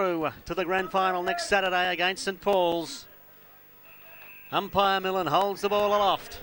To the grand final next Saturday against St Paul's. Umpire Millen holds the ball aloft.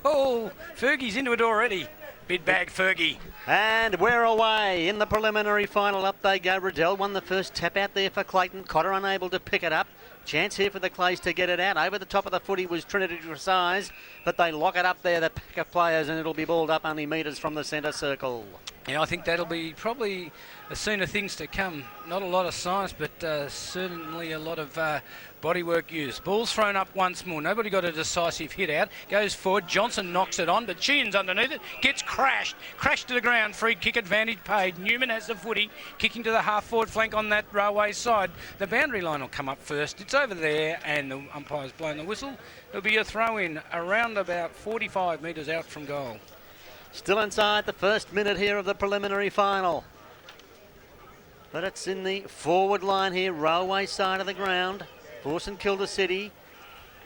Oh, Fergie's into it already. Big bag Fergie. And we're away in the preliminary final. Up they go. Riddell won the first tap out there for Clayton. Cotter unable to pick it up. Chance here for the Clays to get it out. Over the top of the footy was Trinity Dressage, but they lock it up there, the pack of players, and it'll be balled up only metres from the centre circle. Yeah, I think that'll be probably a scene of things to come. Not a lot of science, but certainly a lot of bodywork used. Ball's thrown up once more. Nobody got a decisive hit out. Goes forward. Johnson knocks it on, but Sheehan's underneath it. Gets crashed. Crashed to the ground. Free kick advantage paid. Newman has the footy. Kicking to the half-forward flank on that railway side. The boundary line will come up first. It's over there, and the umpire's blown the whistle. It'll be a throw-in around about 45 metres out from goal. Still inside the first minute here of the preliminary final. But it's in the forward line here, railway side of the ground for St Kilda City.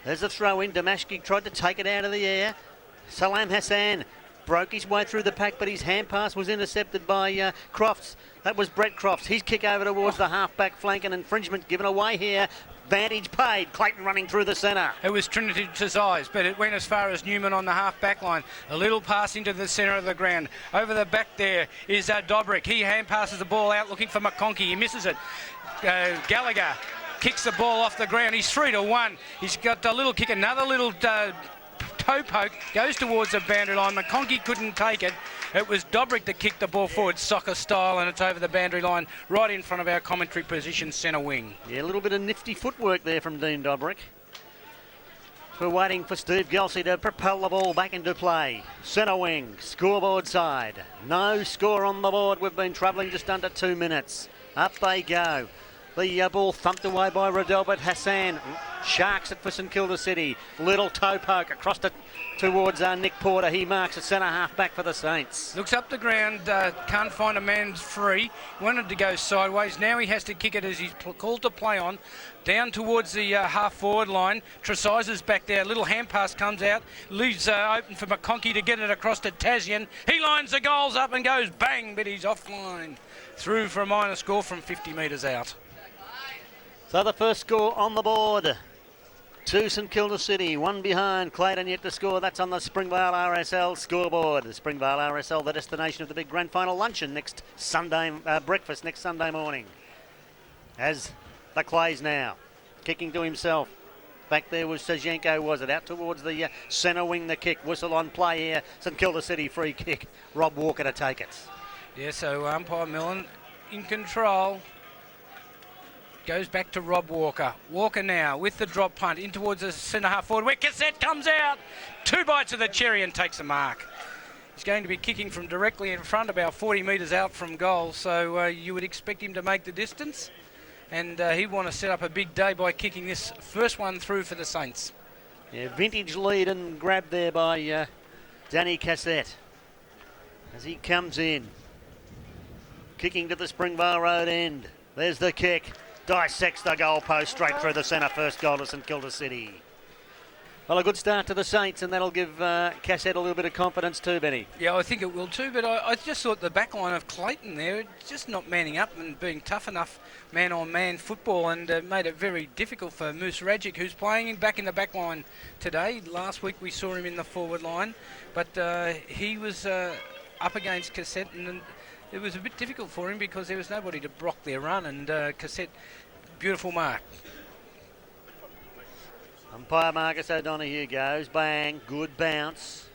There's a throw-in. Damashki tried to take it out of the air. Salam Hassan broke his way through the pack, but his hand pass was intercepted by Crofts. That was Brett Crofts. His kick over towards the half-back flank, and infringement given away here. Vantage paid. Clayton running through the centre. It was Trinity Dressage, but it went as far as Newman on the half-back line. A little pass into the centre of the ground. Over the back there is Dobrick. He hand passes the ball out looking for McConkey. He misses it. Gallagher kicks the ball off the ground. He's 3-1. He's got a little kick, another little toe poke, goes towards the boundary line. McConkey couldn't take it. It was Dobrick that kicked the ball forward soccer style, and it's over the boundary line right in front of our commentary position centre wing. Yeah, a little bit of nifty footwork there from Dean Dobrick. We're waiting for Steve Gelsey to propel the ball back into play. Centre wing, scoreboard side. No score on the board. We've been travelling just under 2 minutes. Up they go. The ball thumped away by Riddell, but Hassan sharks it for St Kilda City. Little toe poke across towards Nick Porter. He marks a centre half back for the Saints. Looks up the ground, can't find a man free. Wanted to go sideways. Now he has to kick it as he's called to play on. Down towards the half-forward line. Tressise is back there. Little hand pass comes out. Leaves open for McConkey to get it across to Tasman. He lines the goals up and goes bang, but he's offline. Through for a minor score from 50 metres out. So the first score on the board to St Kilda City, one behind. Clayton yet to score. That's on the Springvale RSL scoreboard. The Springvale RSL, the destination of the big grand final luncheon next Sunday, breakfast next Sunday morning. As the Clays now kicking to himself. Back there was Sajenko, was it? Out towards the centre wing, the kick. Whistle on play here. St Kilda City free kick. Rob Walker to take it. Yeah, so umpire Millen in control. Goes back to Rob Walker. Walker now with the drop punt in towards the centre half forward where Cassette comes out. 2 bites of the cherry and takes a mark. He's going to be kicking from directly in front, about 40 metres out from goal, so you would expect him to make the distance. And he'd want to set up a big day by kicking this first one through for the Saints. Yeah, vintage lead and grab there by Danny Cassette as he comes in. Kicking to the Springvale Road end. There's the kick. Dissects the goalpost straight through the centre. First goal to St Kilda City. Well, a good start to the Saints, and that'll give Cassette a little bit of confidence too, Benny. Yeah, I think it will too, but I just thought the back line of Clayton there, just not manning up and being tough enough man-on-man football, and made it very difficult for Moose Rajic, who's playing back in the back line today. Last week we saw him in the forward line, but he was up against Cassette, and it was a bit difficult for him because there was nobody to block their run, and Cassette, beautiful mark. Umpire Marcus O'Donoghue goes, bang, good bounce.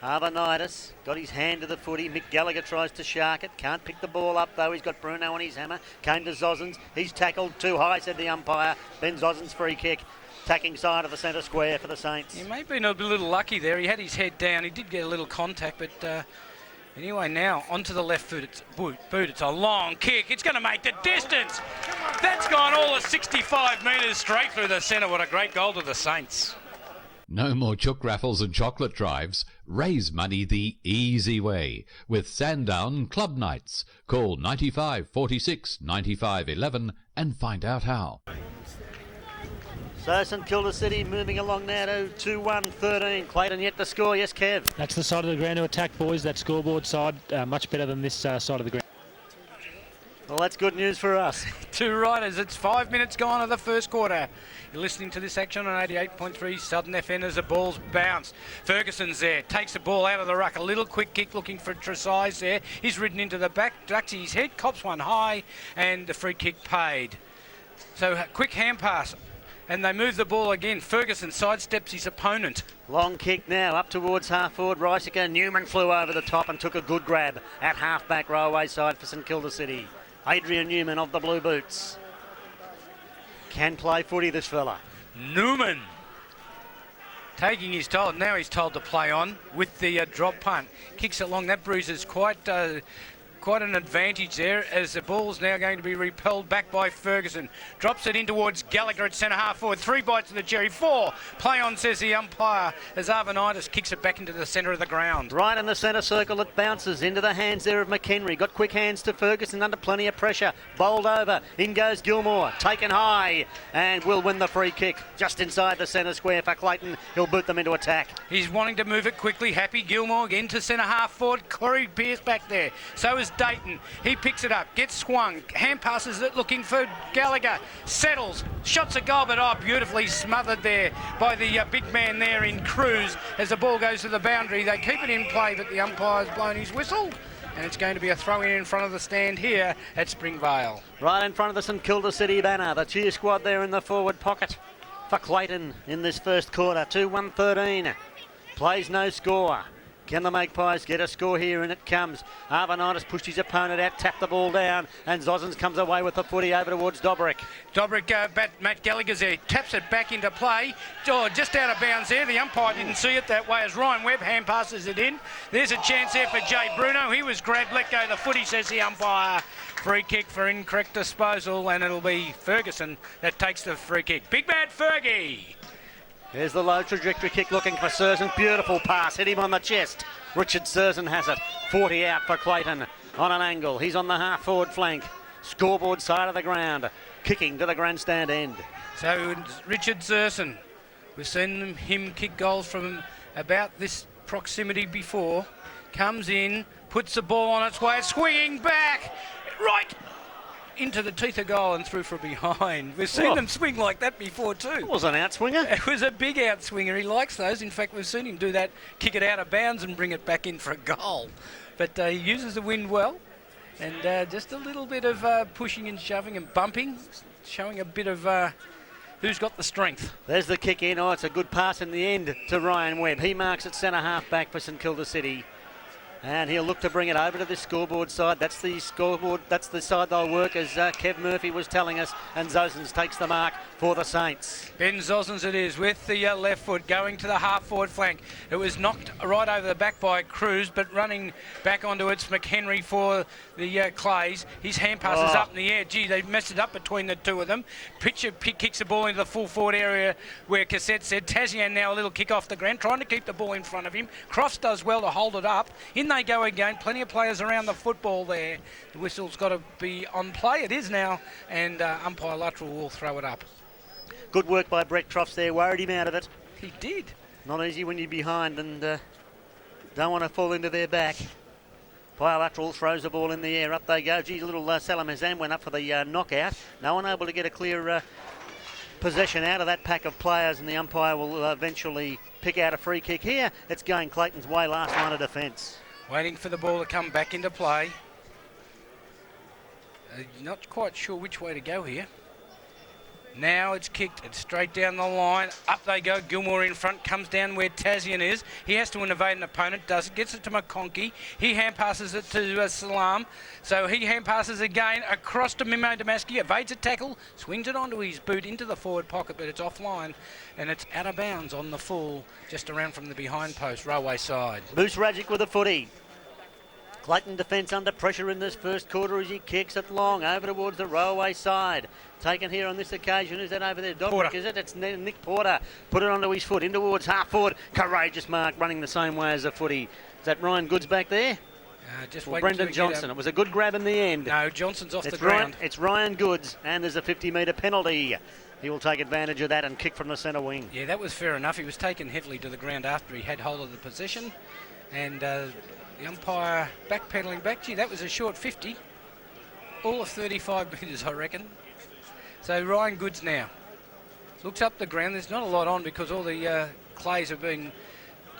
Arvanitis got his hand to the footy. Mick Gallagher tries to shark it, can't pick the ball up though. He's got Bruno on his hammer. Came to Zozens, he's tackled too high, said the umpire. Ben Zozens free kick. Tacking side of the centre square for the Saints. He may have been a little lucky there. He had his head down. He did get a little contact, but anyway, now onto the left foot. It's boot. It's a long kick. It's going to make the distance. That's gone all of 65 metres straight through the centre. What a great goal to the Saints. No more chook raffles and chocolate drives. Raise money the easy way with Sandown Club Nights. Call 95 46 95 11 and find out how. So St Kilda City moving along now to 2-1-13. Clayton yet to score. Yes, Kev. That's the side of the ground to attack, boys. That scoreboard side, much better than this side of the ground. Well, that's good news for us. Two riders. It's 5 minutes gone of the first quarter. You're listening to this action on 88.3 Southern FM as the ball's bounced. Ferguson's there. Takes the ball out of the ruck. A little quick kick looking for Tresize there. He's ridden into the back. Ducks his head. Cops one high. And the free kick paid. So quick hand pass. And they move the ball again. Ferguson sidesteps his opponent. Long kick now up towards half forward Riesiker. Newman flew over the top and took a good grab at half back railway side for St Kilda City. Adrian Newman of the Blue Boots. Can play footy, this fella. Newman taking his toll. Now he's told to play on with the drop punt. Kicks it long. That bruises quite an advantage there as the ball's now going to be repelled back by Ferguson. Drops it in towards Gallagher at centre half forward. 3 bites of the cherry. 4. Play on, says the umpire, as Arvanitis kicks it back into the centre of the ground. Right in the centre circle, it bounces into the hands there of McHenry. Got quick hands to Ferguson under plenty of pressure. Bowled over. In goes Gilmore. Taken high and will win the free kick just inside the centre square for Clayton. He'll boot them into attack. He's wanting to move it quickly. Happy Gilmore again to centre half forward. Corey Pearce back there. So is Dayton. He picks it up, gets swung, hand passes it looking for Gallagher, settles, shots a goal, but beautifully smothered there by the big man there in Cruz as the ball goes to the boundary. They keep it in play, but the umpire's blown his whistle, and it's going to be a throw in front of the stand here at Springvale. Right in front of the St Kilda City banner, the cheer squad there in the forward pocket for Clayton in this first quarter. 2-1-13, plays no score. Can the Magpies get a score here? And it comes. Arvanitis pushed his opponent out, tapped the ball down, and Zozens comes away with the footy over towards Dobrik. Matt Gallagher's there, taps it back into play. Just out of bounds there. The umpire didn't see it that way as Ryan Webb hand passes it in. There's a chance there for Jay Bruno. He was grabbed, let go of the footy, says the umpire. Free kick for incorrect disposal, and it'll be Ferguson that takes the free kick. Big Bad Fergie. There's the low trajectory kick looking for Serzen. Beautiful pass. Hit him on the chest. Richard Serzen has it. 40 out for Clayton on an angle. He's on the half forward flank. Scoreboard side of the ground. Kicking to the grandstand end. So Richard Serzen, we've seen him kick goals from about this proximity before. Comes in, puts the ball on its way, swinging back. Right into the teeth of goal and through from behind. We've seen them swing like that before too. It was an outswinger. It was a big outswinger. He likes those. In fact, we've seen him do that, kick it out of bounds and bring it back in for a goal. But he uses the wind well, and just a little bit of pushing and shoving and bumping, showing a bit of who's got the strength. There's the kick in. It's a good pass in the end to Ryan Webb. He marks at centre half back for St Kilda City. And he'll look to bring it over to the scoreboard side. That's the scoreboard. That's the side they'll work, as Kev Murphy was telling us. And Zozens takes the mark for the Saints. Ben Zozens it is with the left foot going to the half-forward flank. It was knocked right over the back by Cruz, but running back onto it's McHenry for the Clays. His hand passes up in the air. Gee, they messed it up between the two of them. Pitcher kicks the ball into the full forward area where Cassette said. Tazian now a little kick off the ground, trying to keep the ball in front of him. Crofts does well to hold it up. In they go again. Plenty of players around the football there. The whistle's got to be on play. It is now, and umpire Luttrell will throw it up. Good work by Brett Crofts there. Worried him out of it. He did. Not easy when you're behind and don't want to fall into their back. Luttrell throws the ball in the air. Up they go. Geez, a little Salamazan went up for the knockout. No one able to get a clear possession out of that pack of players, and the umpire will eventually pick out a free kick here. It's going Clayton's way, last line of defence. Waiting for the ball to come back into play. Not quite sure which way to go here. Now it's kicked. It's straight down the line. Up they go. Gilmore in front. Comes down where Tazian is. He has to evade an opponent. Does it. Gets it to McConkey. He hand passes it to Salam. So he hand passes again across to Mimo Damaski. Evades a tackle. Swings it onto his boot into the forward pocket, but it's offline. And it's out of bounds on the full, just around from the behind post, railway side. Moose Rajic with the footy. Clayton defence under pressure in this first quarter as he kicks it long over towards the railway side. Taken here on this occasion. Who's that over there? Dobrik, is it? It's Nick Porter. Put it onto his foot, in towards half forward. Courageous mark, running the same way as the footy. Is that Ryan Goods back there? Just Brendan Johnson. It was a good grab in the end. No, Johnson's off the ground. It's Ryan Goods, and there's a 50-metre penalty. He will take advantage of that and kick from the centre wing. Yeah, that was fair enough. He was taken heavily to the ground after he had hold of the possession. And the umpire backpedaling back. Gee, that was a short 50. all of 35 metres, I reckon. So Ryan Goods now looks up the ground. There's not a lot on because all the clays have been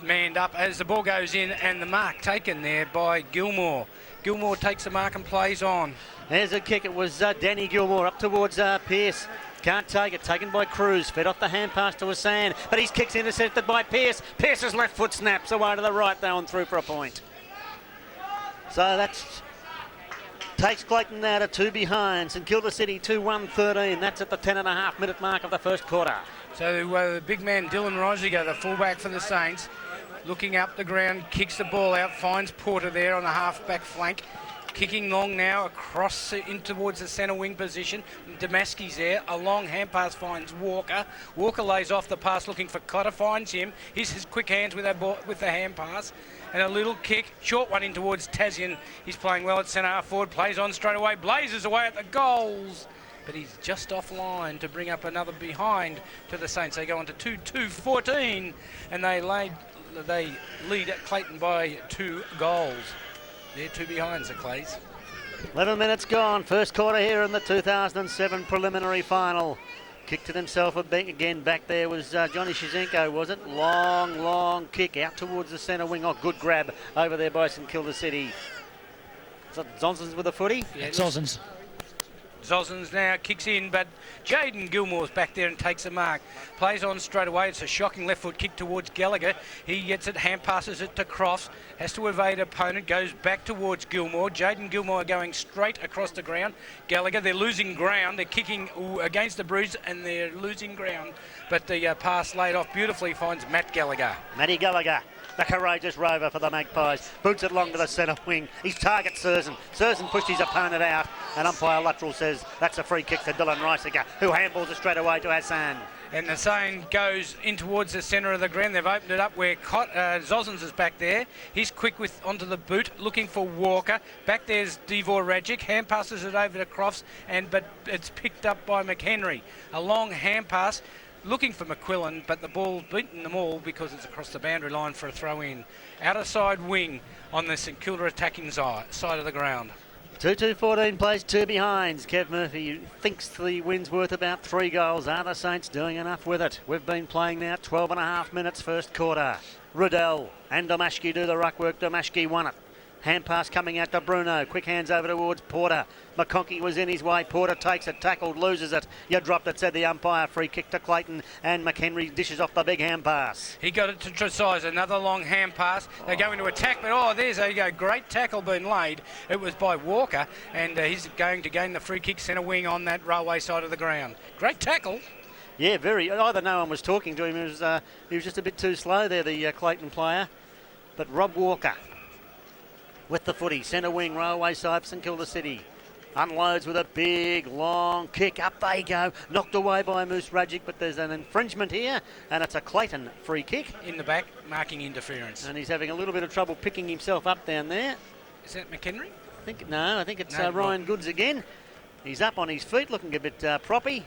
manned up as the ball goes in, and the mark taken there by Gilmore. Gilmore takes the mark and plays on. There's a kick. It was Danny Gilmore up towards Pearce. Can't take it. Taken by Cruz. Fed off the hand pass to Hassan. But his kick's intercepted by Pearce. Pearce's left foot snaps away to the right though and through for a point. So that's takes Clayton now to 2 behind. St Kilda City 2-1-13. That's at the 10.5 minute mark of the first quarter. So the big man Dylan Rosiger, the fullback for the Saints, looking up the ground, kicks the ball out, finds Porter there on the half-back flank. Kicking long now across in towards the centre wing position. Damaski's there. A long hand pass finds Walker. Walker lays off the pass looking for Cotter. Finds him. He's his quick hands with the hand pass. And a little kick. Short one in towards Tasman. He's playing well at centre half forward. Plays on straight away. Blazes away at the goals. But he's just offline to bring up another behind to the Saints. They go on to 2-2-14. And they lead at Clayton by 2 goals. They're 2 behinds, the Clays. 11 minutes gone. First quarter here in the 2007 preliminary final. Kicked it himself again. Back there was Johnny Shizenko, was it? Long kick out towards the centre wing. Oh, good grab over there by St Kilda City. Is that Zonsons with the footy? Yeah, Zonsons. Zosens now kicks in, but Jaden Gilmore's back there and takes the mark. Plays on straight away. It's a shocking left foot kick towards Gallagher. He gets it, hand passes it to Crofts. Has to evade opponent, goes back towards Gilmore. Jaden Gilmore going straight across the ground. Gallagher, they're losing ground. They're kicking against the bruise and they're losing ground. But the pass laid off beautifully finds Matt Gallagher. Matty Gallagher, the courageous rover for the Magpies. Boots it along to the centre wing. His target, Surzan. Surzan pushed his opponent out, and umpire Luttrell says that's a free kick to Dylan Reisiger, who handballs it straight away to Hassan. And the same goes in towards the centre of the ground. They've opened it up where Zosens is back there. He's quick onto the boot, looking for Walker. Back there's Devor Rajic. Hand passes it over to Crofts, but it's picked up by McHenry. A long hand pass. Looking for McQuillan, but the ball beaten them all because it's across the boundary line for a throw-in. Outer side wing on the St Kilda attacking side of the ground. 2-2-14 plays 2 behinds. Kev Murphy thinks the win's worth about 3 goals. Are the Saints doing enough with it? We've been playing now 12.5 minutes first quarter. Riddell and Domashki do the ruck work. Domashki won it. Hand pass coming out to Bruno. Quick hands over towards Porter. McConkey was in his way. Porter takes it, tackled, loses it. You dropped it, said the umpire. Free kick to Clayton, and McHenry dishes off the big hand pass. He got it to Tresize. Another long hand pass. They go into attack, but there you go. Great tackle being laid. It was by Walker, and he's going to gain the free kick centre wing on that railway side of the ground. Great tackle. Yeah, very. Either no one was talking to him. He was just a bit too slow there, the Clayton player. But Rob Walker with the footy, centre wing, railway side, St Kilda City. Unloads with a big, long kick. Up they go. Knocked away by Moose Rajic, but there's an infringement here, and it's a Clayton free kick. In the back, marking interference. And he's having a little bit of trouble picking himself up down there. Is that McHenry? I think it's Ryan Goods again. He's up on his feet, looking a bit proppy.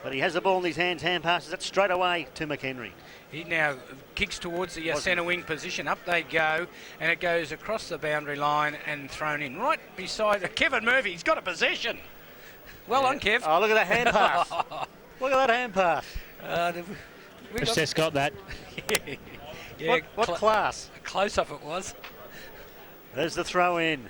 But he has the ball in his hands, hand passes it straight away to McHenry. He now kicks towards the centre wing position. Up they go, and it goes across the boundary line and thrown in right beside Kevin Murphy. He's got a possession. Well on, Kev. Oh, look at that hand pass. Look at that hand pass. Just got that. Yeah, what class? A close-up it was. There's the throw in.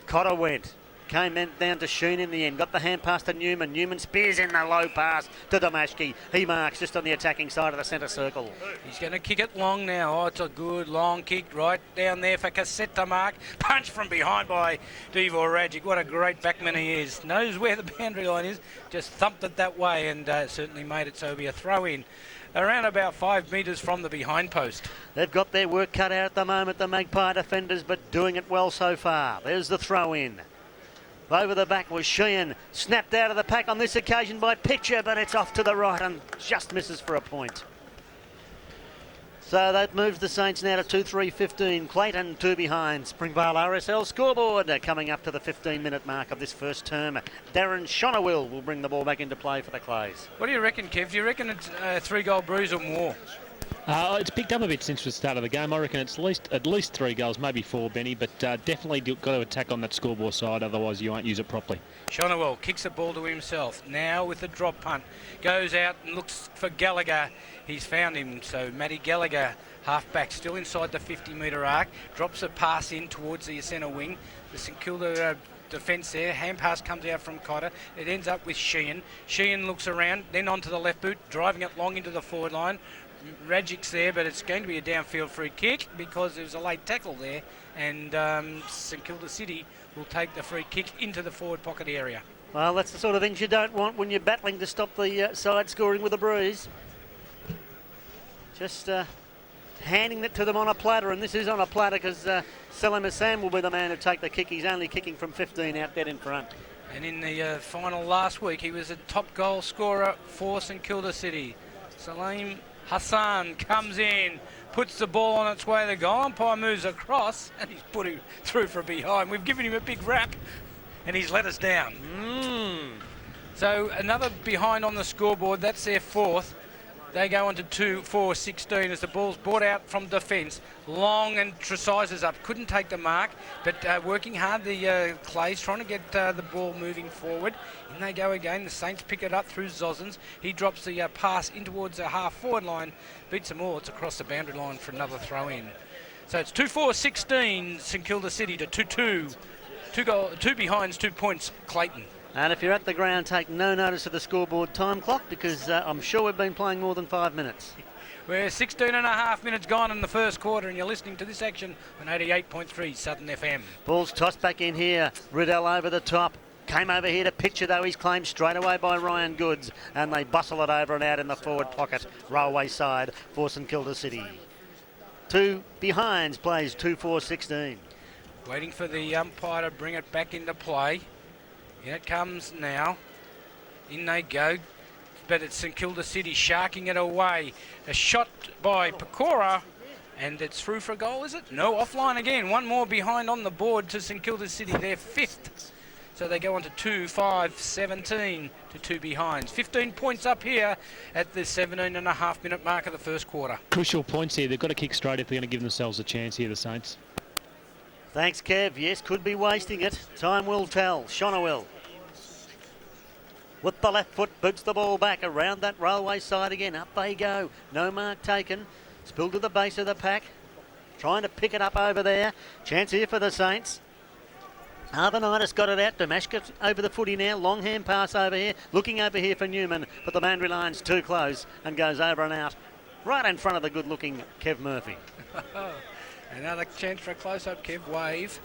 Cotter went. Came down to Sheen in the end. Got the hand pass to Newman. Newman spears in the low pass to Domashki. He marks just on the attacking side of the centre circle. He's going to kick it long now. Oh, it's a good long kick right down there for Cassette to mark. Punch from behind by Devor Rajic. What a great backman he is. Knows where the boundary line is. Just thumped it that way and certainly made it so it'll be a throw in. Around about 5 metres from the behind post. They've got their work cut out at the moment, the Magpie defenders, but doing it well so far. There's the throw in. Over the back was Sheehan, snapped out of the pack on this occasion by Picture, but it's off to the right and just misses for a point. So that moves the Saints now to 2-3-15. Clayton 2 behind. Springvale RSL scoreboard coming up to the 15-minute mark of this first term. Darren Shonawill will bring the ball back into play for the Clays. What do you reckon, Kev? Do you reckon it's a 3-goal bruise or more? It's picked up a bit since the start of the game. I reckon it's at least 3 goals, maybe 4, Benny, but definitely got to attack on that scoreboard side, otherwise you won't use it properly. Shonawell kicks the ball to himself. Now with the drop punt. Goes out and looks for Gallagher. He's found him. So Matty Gallagher, half-back, still inside the 50-metre arc. Drops a pass in towards the centre wing. The St Kilda defence there. Hand pass comes out from Cotter. It ends up with Sheehan. Sheehan looks around, then onto the left boot, driving it long into the forward line. Rajic's there, but it's going to be a downfield free kick because there was a late tackle there, and St Kilda City will take the free kick into the forward pocket area. Well, that's the sort of things you don't want when you're battling to stop the side scoring with a breeze. Just handing it to them on a platter, and this is on a platter because Salim Hassan will be the man to take the kick. He's only kicking from 15 out dead in front. And in the final last week, he was a top goal scorer for St Kilda City. Salim Hassan comes in, puts the ball on its way. The goal umpire moves across, and he's put him through from behind. We've given him a big rap, and he's let us down. So another behind on the scoreboard. That's their 4th. They go on to 2-4-16 as the ball's brought out from defence. Long and Tresises up. Couldn't take the mark, but working hard. The Clays trying to get the ball moving forward. In they go again. The Saints pick it up through Zozens. He drops the pass in towards the half-forward line. Beats them all. It's across the boundary line for another throw-in. So it's 2-4-16, St Kilda City to 2-2. 2 behinds, 2 points, Clayton. And if you're at the ground, take no notice of the scoreboard time clock because I'm sure we've been playing more than 5 minutes. We're 16 and a half minutes gone in the first quarter, and you're listening to this action on 88.3 Southern FM. Ball's tossed back in here. Riddell over the top. Came over here to picture, though, he's claimed straight away by Ryan Goods, and they bustle it over and out in the forward pocket, railway side for St Kilda City. 2 behinds plays 2-4-16. Waiting for the umpire to bring it back into play. In it comes now. In they go. But it's St Kilda City sharking it away. A shot by Pecora. And it's through for a goal, is it? No, offline again. One more behind on the board to St Kilda City. They're 5th. So they go on to 2-5-17 to 2 behinds. 15 points up here at the 17.5-minute mark of the first quarter. Crucial points here. They've got to kick straight if they're going to give themselves a chance here, the Saints. Thanks, Kev. Yes, could be wasting it. Time will tell. Shonawell. With the left foot, boots the ball back around that railway side again. Up they go. No mark taken. Spilled to the base of the pack. Trying to pick it up over there. Chance here for the Saints. Arvanitis got it out. Damashka over the footy now. Long hand pass over here. Looking over here for Newman. But the boundary line's too close and goes over and out. Right in front of the good-looking Kev Murphy. Another chance for a close-up, Kev. Wave.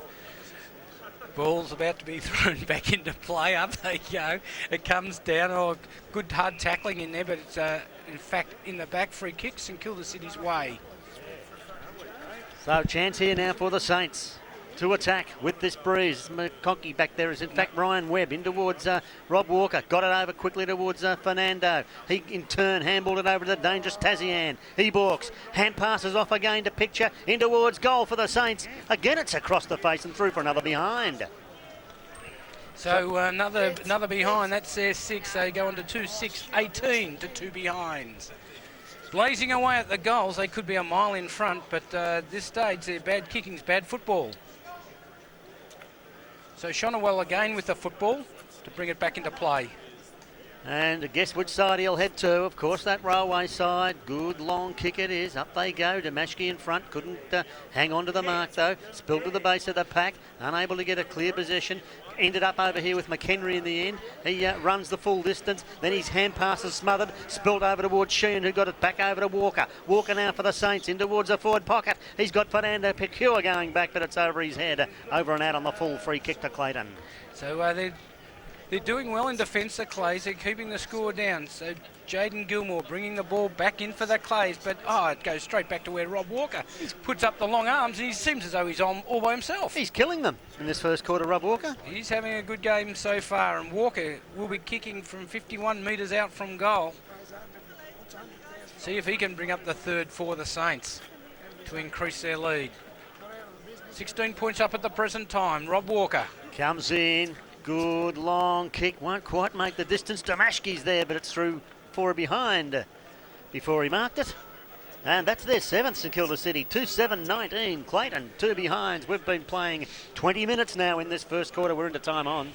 Ball's about to be thrown back into play. Up they go. It comes down. Oh, good hard tackling in there, but it's in fact in the back. Free kick, St Kilda City's way. So chance here now for the Saints to attack with this breeze. McConkey back there is in fact Ryan Webb in towards Rob Walker. Got it over quickly towards Fernando. He in turn handballed it over to the dangerous Tazian. He balks. Hand passes off again to picture in towards goal for the Saints. Again it's across the face and through for another behind. So another behind. That's their 6. They go on to 2-6-18 to 2 behinds. Blazing away at the goals. They could be a mile in front, but this stage their bad kicking's bad football. So Shonawell again with the football to bring it back into play. And guess which side he'll head to. Of course, that railway side. Good long kick it is. Up they go. Damashki in front. Couldn't hang on to the mark, though. Spilled to the base of the pack. Unable to get a clear position. Ended up over here with McHenry in the end. He runs the full distance. Then his hand pass is smothered. Spilled over towards Sheehan, who got it back over to Walker. Walker now for the Saints in towards the forward pocket. He's got Fernando Pecure going back, but it's over his head. Over and out on the full free kick to Clayton. So they're doing well in defence, the Clays. They're keeping the score down. So Jaden Gilmore bringing the ball back in for the Clays, but it goes straight back to where Rob Walker puts up the long arms, and he seems as though he's on all by himself. He's killing them in this first quarter, Rob Walker. He's having a good game so far, and Walker will be kicking from 51 metres out from goal. See if he can bring up the third for the Saints to increase their lead. 16 points up at the present time. Rob Walker comes in. Good long kick. Won't quite make the distance. Damashki's there, but it's through for a behind before he marked it. And that's their 7th, St Kilda City, 2-7-19. Clayton, 2 behinds. We've been playing 20 minutes now in this first quarter. We're into time on.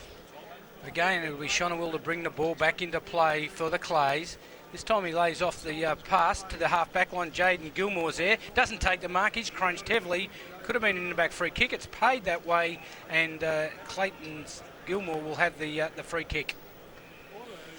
Again, it'll be Shonawill to bring the ball back into play for the Clays. This time he lays off the pass to the half-back line. Jaden Gilmore's there. Doesn't take the mark. He's crunched heavily. Could have been in the back free kick. It's paid that way, and Clayton's Gilmore will have the free kick.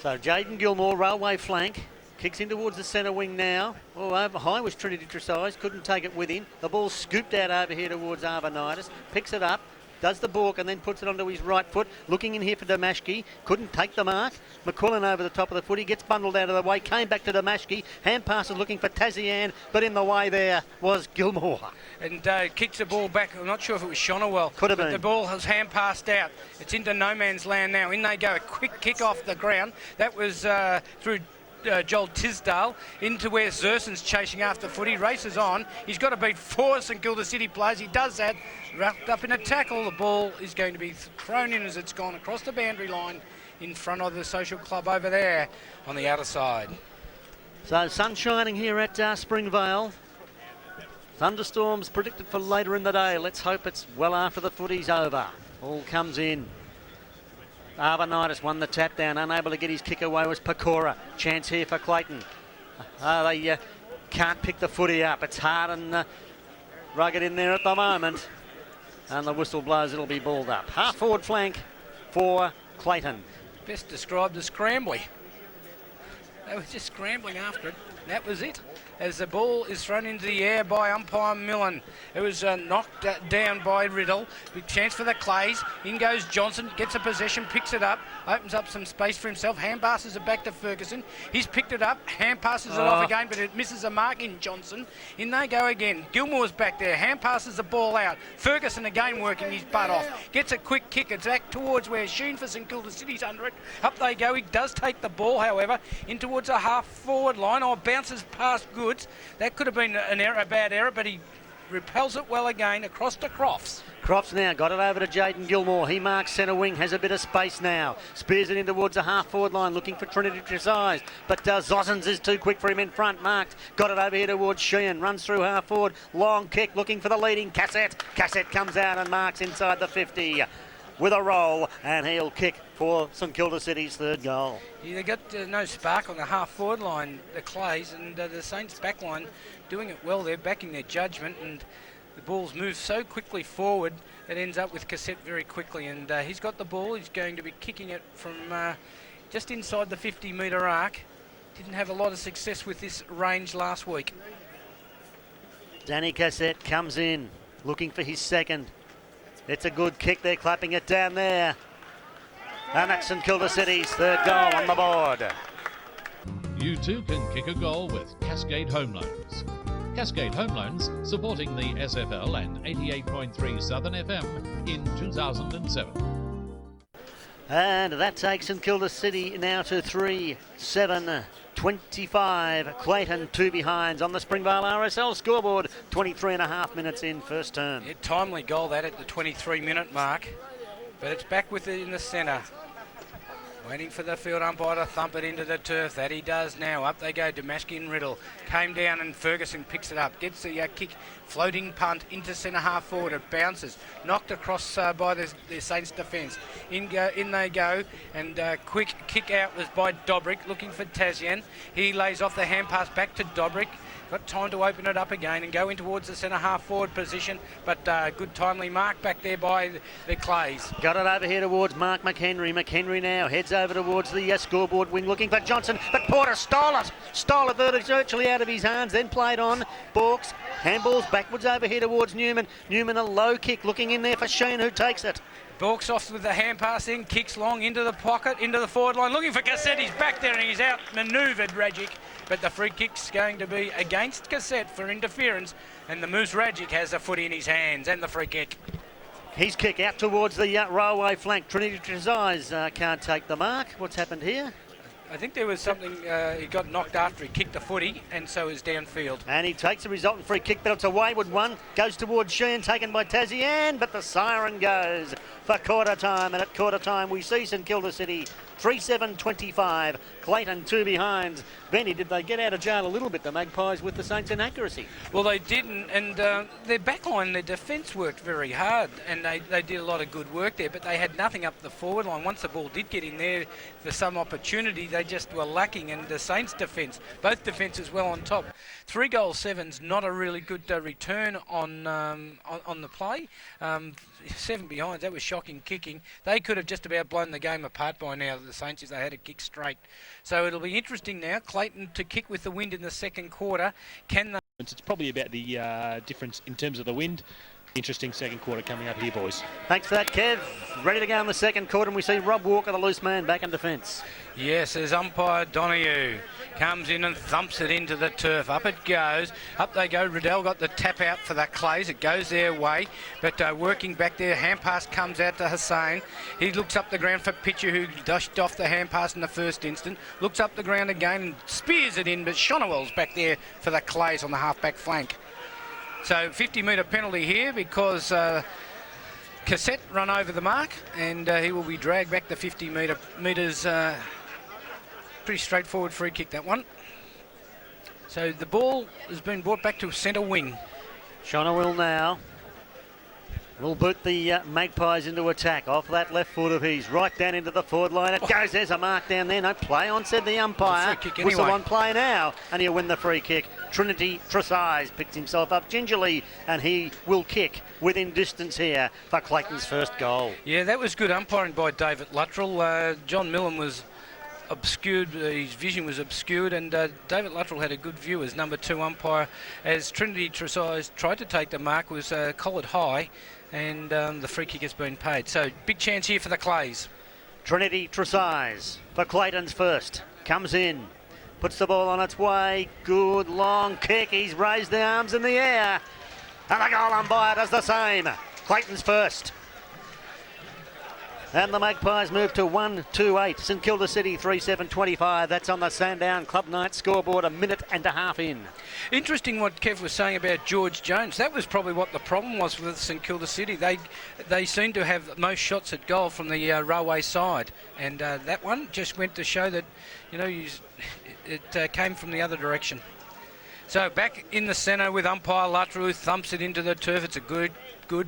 So Jaden Gilmore, railway flank. Kicks in towards the centre wing now. Oh, over high was Trinity Tresize. Couldn't take it with him. The ball scooped out over here towards Arvanitis. Picks it up. Does the balk and then puts it onto his right foot. Looking in here for Damashki. Couldn't take the mark. McQuillan over the top of the foot. He gets bundled out of the way. Came back to Damashki. Hand passes looking for Tazian. But in the way there was Gilmore. And kicks the ball back. I'm not sure if it was Shonawill. Could have been. The ball has hand passed out. It's into no man's land now. In they go. A quick kick off the ground. That was through Joel Tisdale into where Zerson's chasing after footy. Races on. He's got to beat 4 St Kilda City players. He does that. Wrapped up in a tackle. The ball is going to be thrown in as it's gone across the boundary line in front of the social club over there on the outer side. So sun shining here at Springvale. Thunderstorms predicted for later in the day. Let's hope it's well after the footy's over. All comes in. Arvanitis won the tap down, unable to get his kick away was Pecora. Chance here for Clayton. They can't pick the footy up. It's hard and rugged in there at the moment. And the whistle blows, it'll be balled up. Half forward flank for Clayton. Best described as scrambly. They were just scrambling after it. That was it. As the ball is thrown into the air by umpire Millen. It was knocked down by Riddle. Big chance for the Clays. In goes Johnson, gets a possession, picks it up, opens up some space for himself. Hand passes it back to Ferguson. He's picked it up, hand passes it off again, but it misses a mark in Johnson. In they go again. Gilmore's back there. Hand passes the ball out. Ferguson again working his butt off. Gets a quick kick. It's back towards where Sheen for St Kilda City's under it. Up they go. He does take the ball, however, in towards a half forward line. Bounces past Goods. That could have been an error, a bad error, but he repels it well again across to Crofts. Crofts now got it over to Jaden Gilmore. He marks centre wing, has a bit of space now. Spears it in towards the half forward line, looking for Trinity Tresize. But Zossens is too quick for him in front. Marked, got it over here towards Sheehan. Runs through half forward, long kick, looking for the leading Cassette. Cassette comes out and marks inside the 50 with a roll, and he'll kick for St Kilda City's third goal. Yeah, they got no spark on the half forward line, the Clays, and the Saints back line doing it well. They're backing their judgment, and the ball's moved so quickly forward it ends up with Cassette very quickly, and he's got the ball. He's going to be kicking it from just inside the 50-metre arc. Didn't have a lot of success with this range last week. Danny Cassette comes in, looking for his second. It's a good kick, they're clapping it down there. And that's St Kilda City's third goal on the board. You too can kick a goal with Cascade Home Loans. Cascade Home Loans supporting the SFL and 88.3 Southern FM in 2007. And that takes St Kilda City now to 3-7-25. Clayton 2 behinds on the Springvale RSL scoreboard. 23 and a half minutes in first term. Yeah, timely goal that at the 23-minute mark, but it's back with it in the centre. Waiting for the field umpire to thump it into the turf. That he does now. Up they go. Damashki and Riddle came down and Ferguson picks it up. Gets the kick, floating punt into centre half forward. It bounces. Knocked across by the Saints defence. In they go. And quick kick out was by Dobrick looking for Tazian. He lays off the hand pass back to Dobrick. Got time to open it up again and go in towards the centre half forward position, but good timely mark back there by the Clays. Got it over here towards Mark McHenry. McHenry now heads over towards the scoreboard wing looking for Johnson, but Porter stole it virtually out of his hands, then played on. Borks, handballs backwards over here towards Newman. Newman a low kick looking in there for Sheen who takes it. Borks off with the hand pass in, kicks long into the pocket, into the forward line, looking for Cassette. He's back there and he's out manoeuvred Rajic. But the free kick's going to be against Cassette for interference, and the Moose Rajic has the footy in his hands and the free kick. His kick out towards the railway flank. Trinity Tresize can't take the mark. What's happened here? I think there was something, he got knocked after he kicked the footy, and so is downfield. And he takes the resultant free kick, but it's a wayward one. Goes towards Sheehan, taken by Tazian, but the siren goes for quarter time. And at quarter time, we see St Kilda City 3-7-25. Clayton 2 behinds. Benny, did they get out of jail a little bit, the Magpies, with the Saints' inaccuracy? Well, they didn't, and their backline, their defence worked very hard, and they did a lot of good work there, but they had nothing up the forward line. Once the ball did get in there for some opportunity, they just were lacking, and the Saints' defence, both defences well on top. 3-7's not a really good return on the play. 7 behinds, that was shocking kicking. They could have just about blown the game apart by now, the Saints, if they had a kick straight. So it'll be interesting now, Clayton to kick with the wind in the second quarter. Can they? It's probably about the difference in terms of the wind. Interesting second quarter coming up here, boys. Thanks for that, Kev. Ready to go in the second quarter, and we see Rob Walker, the loose man, back in defence. Yes, as umpire Donahue comes in and thumps it into the turf. Up it goes. Up they go. Riddell got the tap out for the Clays. It goes their way. But working back there, hand pass comes out to Hussain. He looks up the ground for Pitcher, who dashed off the hand pass in the first instant. Looks up the ground again and spears it in. But Shonowell's back there for the Clays on the half-back flank. So 50-metre penalty here because Cassette run over the mark, and he will be dragged back the 50 metres. Pretty straightforward free kick, that one. So the ball has been brought back to centre wing. Shonowell now will boot the Magpies into attack off that left foot of his, right down into the forward line. It goes. There's a mark down there. No play on, said the umpire. Free kick anyway. Whistle on play now, and he'll win the free kick. Trinity Tresize picks himself up gingerly, and he will kick within distance here for Clayton's first goal. Yeah, that was good umpiring by David Luttrell. John Millen was obscured, his vision was obscured, and David Luttrell had a good view as number 2 umpire. As Trinity Tresize tried to take the mark, was collared high, and the free kick has been paid. So big chance here for the Clays. Trinity Tresize for Clayton's first. Comes in. Puts the ball on its way. Good long kick. He's raised the arms in the air. And the goal umpire does the same. Clayton's first. And the Magpies move to 1-2-8. St Kilda City 3-7-25. That's on the Sandown Club Night scoreboard, a minute and a half in. Interesting what Kev was saying about George Jones. That was probably what the problem was with St Kilda City. They seem to have most shots at goal from the railway side, and that one just went to show that, you know, it came from the other direction. So back in the centre with umpire Luttrell, who thumps it into the turf. It's a good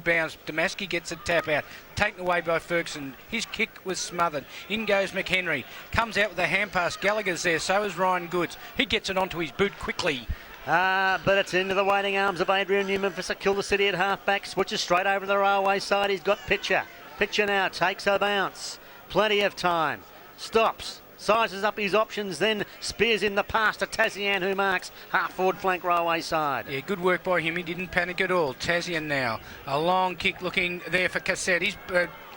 bounce. Damaski gets a tap out, taken away by Ferguson. His kick was smothered. In goes McHenry. Comes out with a hand pass. Gallagher's there, so is Ryan Goods. He gets it onto his boot quickly. But it's into the waiting arms of Adrian Newman for St Kilda City at half-back. Switches straight over to the railway side. He's got Pitcher. Pitcher now takes a bounce. Plenty of time. Stops. Sizes up his options, then spears in the pass to Tazian, who marks half-forward flank railway side. Yeah, good work by him. He didn't panic at all. Tazian now. A long kick looking there for Cassette. He's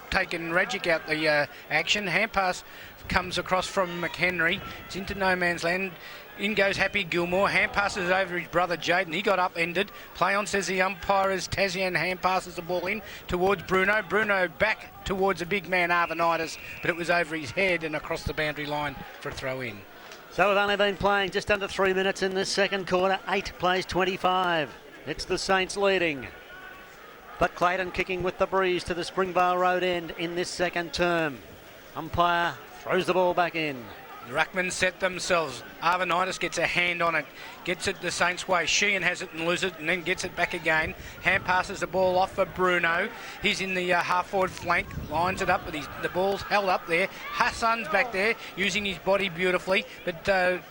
taken Rajic out the action. Hand pass comes across from McHenry. It's into no man's land. In goes Happy Gilmore. Hand passes over his brother Jaden. He got upended. Play on, says the umpire, as Tazian hand passes the ball in towards Bruno. Bruno back towards a big man, Arvanitis, but it was over his head and across the boundary line for a throw in. So we've only been playing just under 3 minutes in this second quarter. 8 plays 25. It's the Saints leading. But Clayton kicking with the breeze to the Springvale Road end in this second term. Umpire throws the ball back in. The Ruckman set themselves. Arvanitis gets a hand on it, gets it the Saints' way. Sheehan has it and loses it and then gets it back again. Hand passes the ball off for Bruno. He's in the half-forward flank, lines it up, but the ball's held up there. Hassan's back there using his body beautifully, but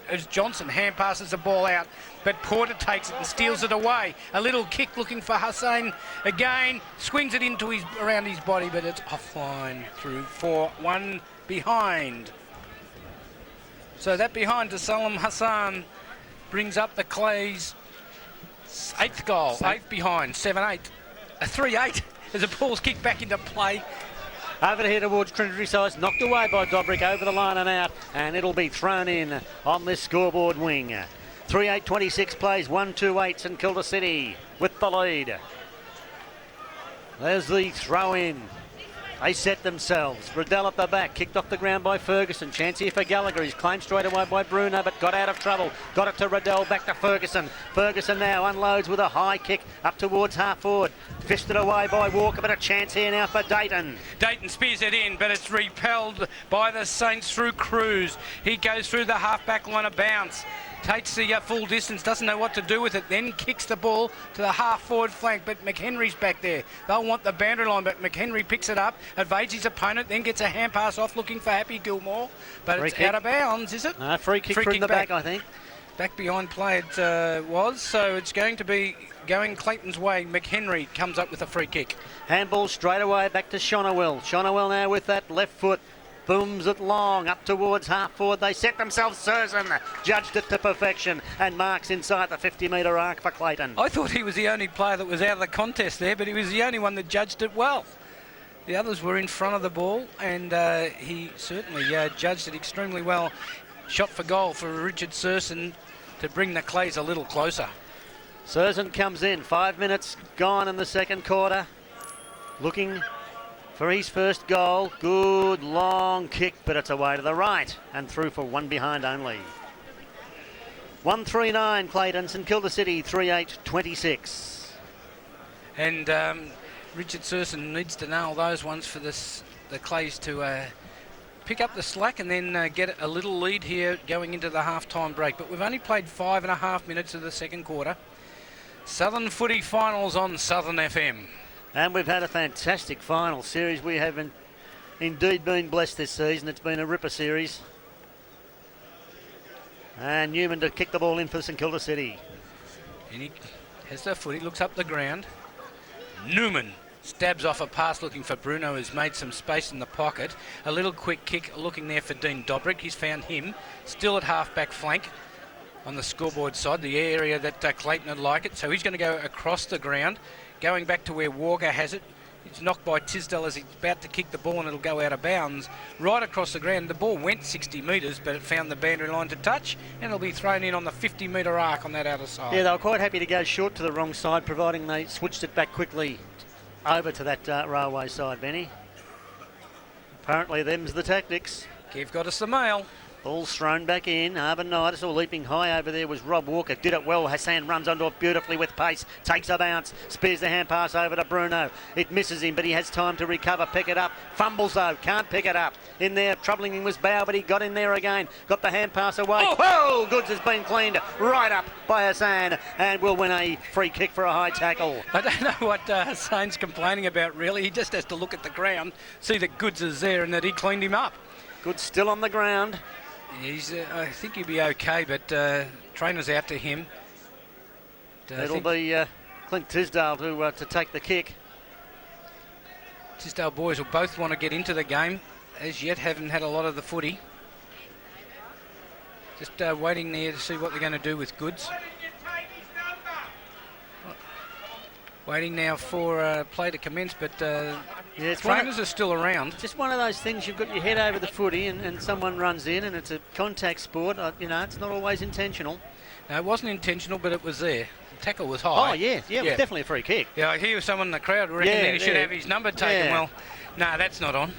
as Johnson hand passes the ball out, but Porter takes it and steals it away. A little kick looking for Hussain again, swings it into around his body, but it's offline through for one behind. So that behind to Salam Hassan brings up the Clays' 8th goal. 8 behind, 7-8. A 3-8 as the ball's kicked back into play. Over here towards Trinity Size, knocked away by Dobrick over the line and out, and it'll be thrown in on this scoreboard wing. 3-8-26 plays, 1-2-8 St Kilda City with the lead. There's the throw in. They set themselves. Riddell at the back, kicked off the ground by Ferguson. Chance here for Gallagher. He's claimed straight away by Bruno, but got out of trouble. Got it to Riddell, back to Ferguson. Ferguson now unloads with a high kick up towards half forward. Fisted away by Walker, but a chance here now for Dayton. Dayton spears it in, but it's repelled by the Saints through Cruz. He goes through the half-back line of bounce. Takes the full distance, doesn't know what to do with it, then kicks the ball to the half-forward flank, but McHenry's back there. They'll want the boundary line, but McHenry picks it up, evades his opponent, then gets a hand pass off looking for Happy Gilmore, but Free it's kick. out of bounds, is it? No, free kick from the back, I think. Back behind play it was, so it's going to be going Clayton's way. McHenry comes up with a free kick. Handball straight away back to Shonowell. Shonowell now with that left foot. Booms it long up towards half forward. They set themselves. Surzan judged it to perfection and marks inside the 50-metre arc for Clayton. I thought he was the only player that was out of the contest there, but he was the only one that judged it well. The others were in front of the ball, and he certainly judged it extremely well. Shot for goal for Richard Surzan to bring the Clays a little closer. Surzan comes in. 5 minutes gone in the second quarter. Looking for his first goal. Good long kick, but it's away to the right and through for one behind only. 139 Clayton, St Kilda City 38-26. And Richard Surzan needs to nail those ones for the Clays to pick up the slack and then get a little lead here going into the half-time break. But we've only played 5.5 minutes of the second quarter. Southern Footy Finals on Southern FM. And we've had a fantastic final series. We have indeed been blessed this season. It's been a ripper series. And Newman to kick the ball in for St Kilda City. And he has the foot, he looks up the ground. Newman stabs off a pass looking for Bruno, who's made some space in the pocket. A little quick kick looking there for Dean Dobrick. He's found him, still at half-back flank on the scoreboard side, the area that Clayton would like it. So he's going to go across the ground. Going back to where Walker has it. It's knocked by Tisdale as he's about to kick the ball and it'll go out of bounds. Right across the ground. The ball went 60 metres, but it found the boundary line to touch, and it'll be thrown in on the 50-metre arc on that outer side. Yeah, they were quite happy to go short to the wrong side, providing they switched it back quickly over to that railway side, Benny. Apparently, them's the tactics. Kev got us the mail. Ball's thrown back in. Arbonitis, or leaping high over there, was Rob Walker. Did it well. Hassan runs onto it beautifully with pace. Takes a bounce. Spears the hand pass over to Bruno. It misses him, but he has time to recover. Pick it up. Fumbles, though. Can't pick it up. In there, troubling him was Bow, but he got in there again. Got the hand pass away. Oh! Whoa! Goods has been cleaned right up by Hassan and will win a free kick for a high tackle. I don't know what Hassan's complaining about, really. He just has to look at the ground, see that Goods is there and that he cleaned him up. Goods still on the ground. He's, I think he'll be okay, but trainer's out to him. It'll be Clint Tisdale to take the kick. Tisdale boys will both want to get into the game. As yet, haven't had a lot of the footy. Just waiting there to see what they're going to do with Goods. Waiting now for play to commence, but trainers are still around. Just one of those things, you've got your head over the footy and someone runs in, and it's a contact sport. It's not always intentional. No, it wasn't intentional, but it was there. The tackle was high. Oh, yeah, it was definitely a free kick. Yeah, I hear someone in the crowd reckon that he should have his number taken. Yeah. Well, no, that's not on.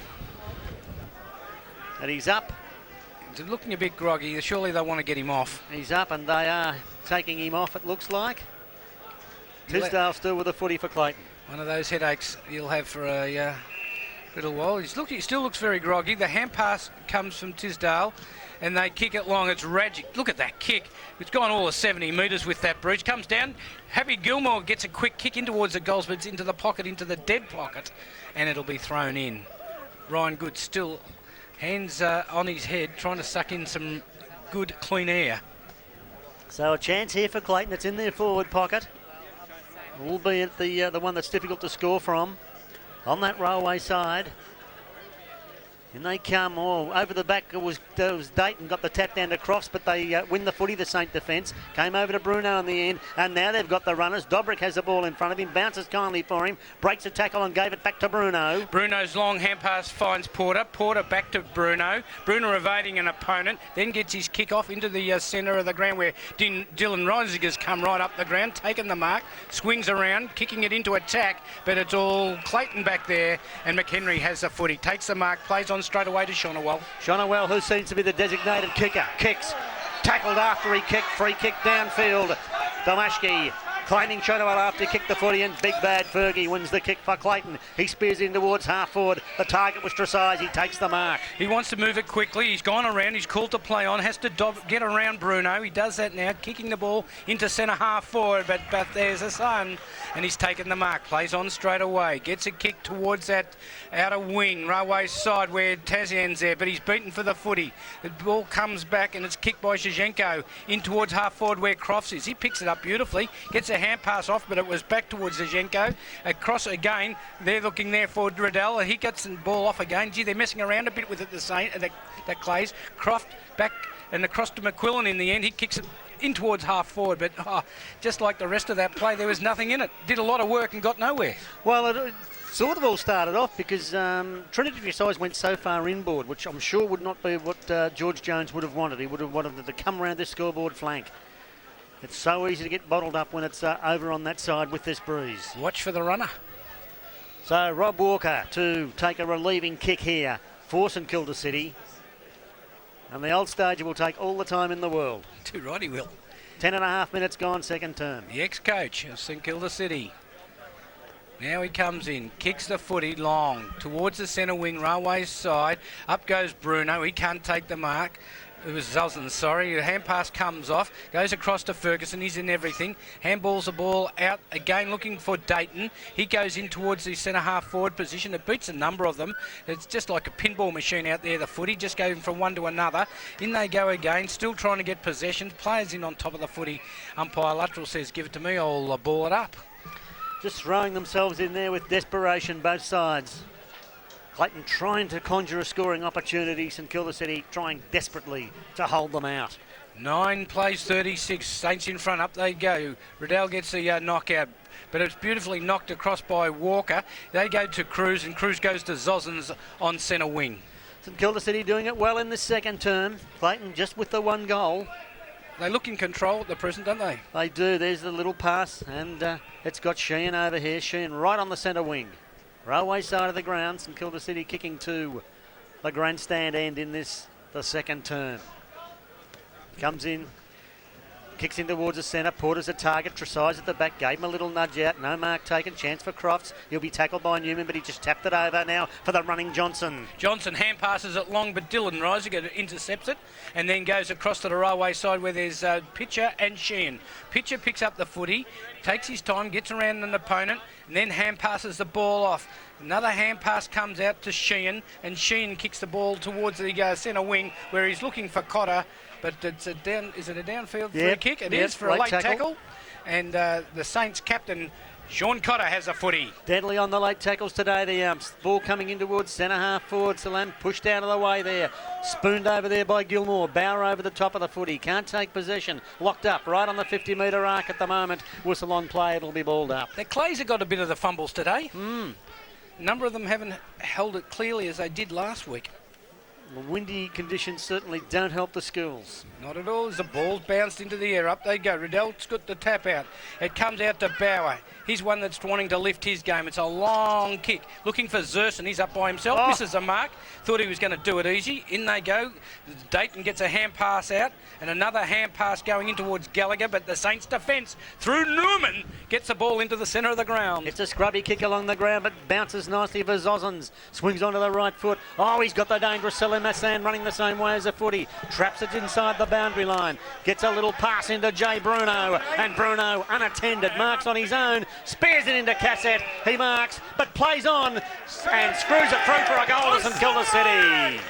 And he's up. He's looking a bit groggy. Surely they want to get him off. He's up, and they are taking him off, it looks like. Tisdale still with the footy for Clayton. One of those headaches he'll have for a little while. He still looks very groggy. The hand pass comes from Tisdale, and they kick it long. It's Radjic. Look at that kick. It's gone all of 70 metres with that breach. Comes down. Happy Gilmore gets a quick kick in towards the goals, but it's into the pocket, into the dead pocket, and it'll be thrown in. Ryan Good still hands on his head, trying to suck in some good, clean air. So a chance here for Clayton. It's in their forward pocket. Albeit the one that's difficult to score from on that railway side. And they come over the back. It was Dayton got the tap down to Crofts, but they win the footy. The Saint defence came over to Bruno in the end, and now they've got the runners. Dobrick has the ball in front of him, bounces kindly for him, breaks a tackle and gave it back to Bruno. Bruno's long hand pass finds Porter. Porter back to Bruno. Bruno evading an opponent, then gets his kick off into the centre of the ground where Dylan Reisiger's come right up the ground, taken the mark, swings around, kicking it into attack, but it's all Clayton back there, and McHenry has the footy, takes the mark, plays on straight away to Shonawell. Shonawell, who seems to be the designated kicker, kicks, tackled after he kicked, free kick downfield. Domashki claiming Shonawell after he kicked the footy, and big bad Fergie wins the kick for Clayton. He spears in towards half forward. The target was Tresize. He takes the mark. He wants to move it quickly. He's gone around. He's called to play on. Has to get around Bruno. He does that now, kicking the ball into centre half forward, but there's a son, and he's taken the mark. Plays on straight away. Gets a kick towards that outer wing, Railway side where Tazian's there, but he's beaten for the footy. The ball comes back, and it's kicked by Shizhenko in towards half forward where Crofts is. He picks it up beautifully. Gets a hand pass off, but it was back towards Zizhenko. Across again, they're looking there for Riddell. He gets the ball off again. Gee, they're messing around a bit with it, that Clays. Croft back and across to McQuillan in the end. He kicks it in towards half forward, but just like the rest of that play, there was nothing in it. Did a lot of work and got nowhere. Well, it sort of all started off because Trinity Tresize went so far inboard, which I'm sure would not be what George Jones would have wanted. He would have wanted it to come around this scoreboard flank. It's so easy to get bottled up when it's over on that side with this breeze. Watch for the runner. So Rob Walker to take a relieving kick here for St Kilda City. And the old stager will take all the time in the world. Too right he will. 10.5 minutes gone, second term. The ex-coach of St Kilda City. Now he comes in, kicks the footy long towards the centre wing, Railway's side. Up goes Bruno. He can't take the mark. It was Zuzan, sorry. The hand pass comes off, goes across to Ferguson. He's in everything. Handballs the ball out again, looking for Dayton. He goes in towards the centre half forward position. It beats a number of them. It's just like a pinball machine out there, the footy, just going from one to another. In they go again, still trying to get possession. Players in on top of the footy. Umpire Luttrell says, give it to me, I'll ball it up. Just throwing themselves in there with desperation, both sides. Clayton trying to conjure a scoring opportunity. St Kilda City trying desperately to hold them out. 9 plays 36. Saints in front. Up they go. Riddell gets the knockout, but it's beautifully knocked across by Walker. They go to Cruz, and Cruz goes to Zozans on centre wing. St Kilda City doing it well in the second term. Clayton just with the one goal. They look in control at the present, don't they? They do. There's the little pass, and it's got Sheehan over here. Sheehan right on the centre wing. Railway side of the ground, St Kilda City kicking to the grandstand end in the second term. Comes in, kicks in towards the centre. Porter's a target. Tresize at the back. Gave him a little nudge out. No mark taken. Chance for Crofts. He'll be tackled by Newman, but he just tapped it over now for the running Johnson. Johnson hand passes it long, but Dylan Reisiger intercepts it and then goes across to the Railway side where there's Pitcher and Sheehan. Pitcher picks up the footy, takes his time, gets around an opponent, and then hand passes the ball off. Another hand pass comes out to Sheehan, and Sheehan kicks the ball towards the centre wing where he's looking for Cotter. But it's is it a downfield free kick? It is for a late tackle. And the Saints captain, Sean Cotter, has a footy. Deadly on the late tackles today, the umps. Ball coming in towards centre half forward. Salam pushed out of the way there. Spooned over there by Gilmore. Bauer over the top of the footy. Can't take possession. Locked up right on the 50-metre arc at the moment. Whistle on play. It'll be balled up. The Clays have got a bit of the fumbles today. A number of them haven't held it clearly as they did last week. The windy conditions certainly don't help the schools. Not at all, as the ball's bounced into the air. Up they go. Riddell's got the tap out. It comes out to Bauer. He's one that's wanting to lift his game. It's a long kick. Looking for Zerson. He's up by himself. Oh. Misses a mark. Thought he was going to do it easy. In they go. Dayton gets a hand pass out. And another hand pass going in towards Gallagher. But the Saints' defence through Newman gets the ball into the centre of the ground. It's a scrubby kick along the ground, but bounces nicely for Zozans. Swings onto the right foot. Oh, he's got the dangerous Salim Hassan running the same way as a footy. Traps it inside the boundary line. Gets a little pass into Jay Bruno. And Bruno, unattended, marks on his own. Spears it into Cassette. He marks, but plays on and screws it through for a goal to St Kilda City.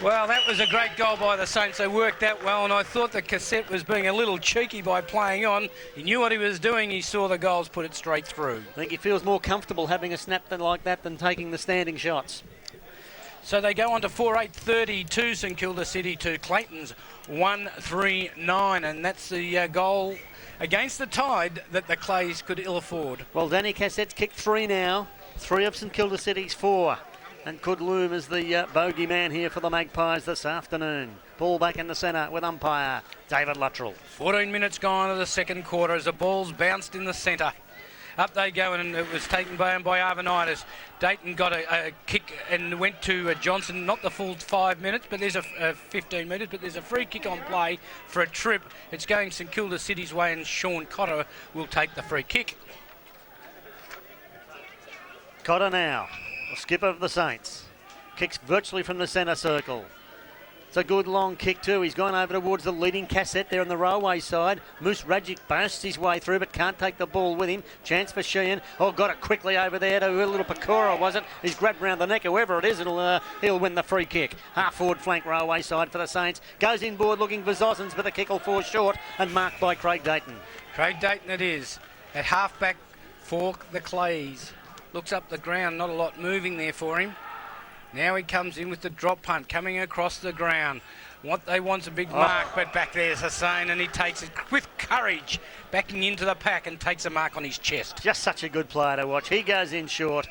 Well, that was a great goal by the Saints. They worked that well, and I thought that Cassette was being a little cheeky by playing on. He knew what he was doing. He saw the goals, put it straight through. I think he feels more comfortable having a snap like that than taking the standing shots. So they go on to 4-8-30 to St Kilda City to Clayton's 1-3-9, and that's the goal against the tide that the Clays could ill afford. Well, Danny Cassette's kicked 3 now. 3 of St Kilda City's 4. And could loom as the bogey man here for the Magpies this afternoon. Ball back in the centre with umpire David Luttrell. 14 minutes gone of the second quarter as the ball's bounced in the centre. Up they go, and it was taken by Arvanitis. Dayton got a kick and went to Johnson, not the full 5 minutes, but there's a 15 metres, but there's a free kick on play for a trip. It's going St Kilda City's way, and Sean Cotter will take the free kick. Cotter now, the skipper of the Saints. Kicks virtually from the centre circle. It's a good long kick too. He's gone over towards the leading Cassette there on the railway side. Moose Rajic bursts his way through but can't take the ball with him. Chance for Sheehan. Oh, got it quickly over there to a little Pecora, was it? He's grabbed round the neck. Whoever it is, he'll win the free kick. Half forward flank railway side for the Saints. Goes inboard looking for Zossens, but the kick will fall short and marked by Craig Dayton. Craig Dayton it is. At half back for the Clays. Looks up the ground, not a lot moving there for him. Now he comes in with the drop punt coming across the ground. What they want's a big mark, but back there's Hussain, and he takes it with courage, backing into the pack and takes a mark on his chest. Just such a good player to watch. He goes in short.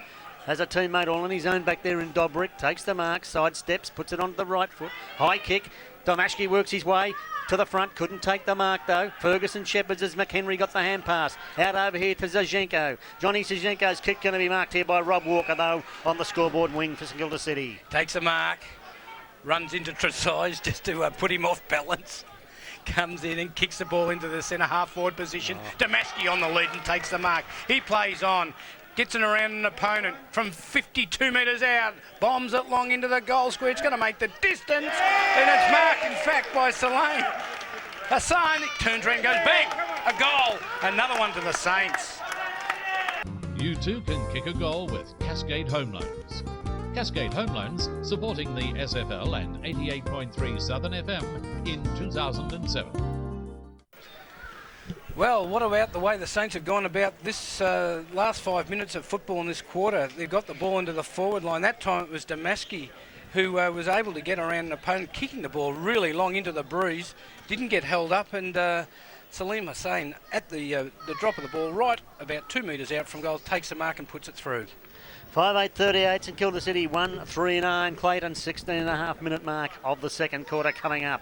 Has a teammate all on his own back there in Dobrick. Takes the mark, sidesteps, puts it onto the right foot. High kick. Domashki works his way to the front. Couldn't take the mark though. Ferguson shepherds as McHenry got the hand pass. Out over here to Zizhenko. Johnny Zizhenko's kick going to be marked here by Rob Walker though on the scoreboard wing for St Kilda City. Takes a mark. Runs into Tresize just to put him off balance. Comes in and kicks the ball into the centre half forward position. Domashki on the lead and takes the mark. He plays on. Gets it around an opponent from 52 metres out. Bombs it long into the goal square. It's going to make the distance. And it's marked, in fact, by Salane. Hassan turns around and goes bang. A goal. Another one to the Saints. You too can kick a goal with Cascade Home Loans. Cascade Home Loans supporting the SFL and 88.3 Southern FM in 2007. Well, what about the way the Saints have gone about this last 5 minutes of football in this quarter? They've got the ball into the forward line. That time it was Damaski who was able to get around an opponent, kicking the ball really long into the breeze. Didn't get held up, and Salim Hussain at the drop of the ball, right about 2 metres out from goal, takes the mark and puts it through. 5-8-38 St Kilda City 1-3-9. Clayton 16.5 minute mark of the second quarter coming up.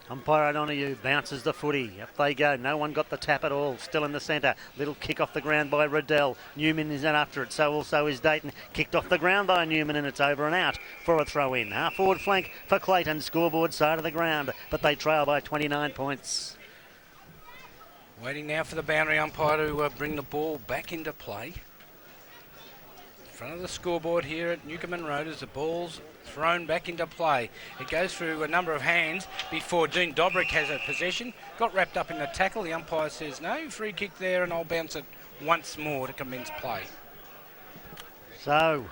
Umpire O'Donoghue bounces the footy. Up they go. No one got the tap at all. Still in the centre. Little kick off the ground by Riddell. Newman is in after it. So also is Dayton. Kicked off the ground by Newman, and it's over and out for a throw in. Half forward flank for Clayton. Scoreboard side of the ground. But they trail by 29 points. Waiting now for the boundary umpire to bring the ball back into play. In front of the scoreboard here at Newcomen Road as the ball's thrown back into play. It goes through a number of hands before Dean Dobrick has a possession. Got wrapped up in the tackle. The umpire says no, free kick there, and I'll bounce it once more to commence play. So,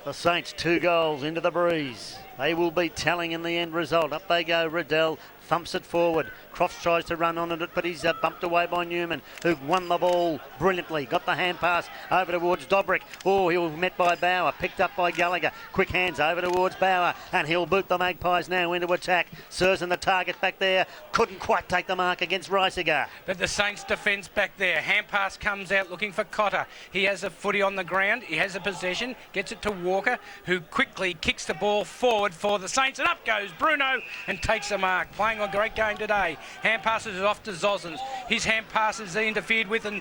the Saints 2 goals into the breeze. They will be telling in the end result. Up they go, Riddell thumps it forward. Crofts tries to run on it, but he's bumped away by Newman, who won the ball brilliantly. Got the hand pass over towards Dobrick. Oh, he was met by Bauer, picked up by Gallagher. Quick hands over towards Bauer, and he'll boot the Magpies now into attack. Surson the target back there. Couldn't quite take the mark against Reisiger. But the Saints defence back there. Hand pass comes out looking for Cotter. He has a footy on the ground. He has a possession. Gets it to Walker, who quickly kicks the ball forward for the Saints. And up goes Bruno and takes the mark. Playing a great game today. Hand passes it off to Zossens. His hand passes are interfered with, and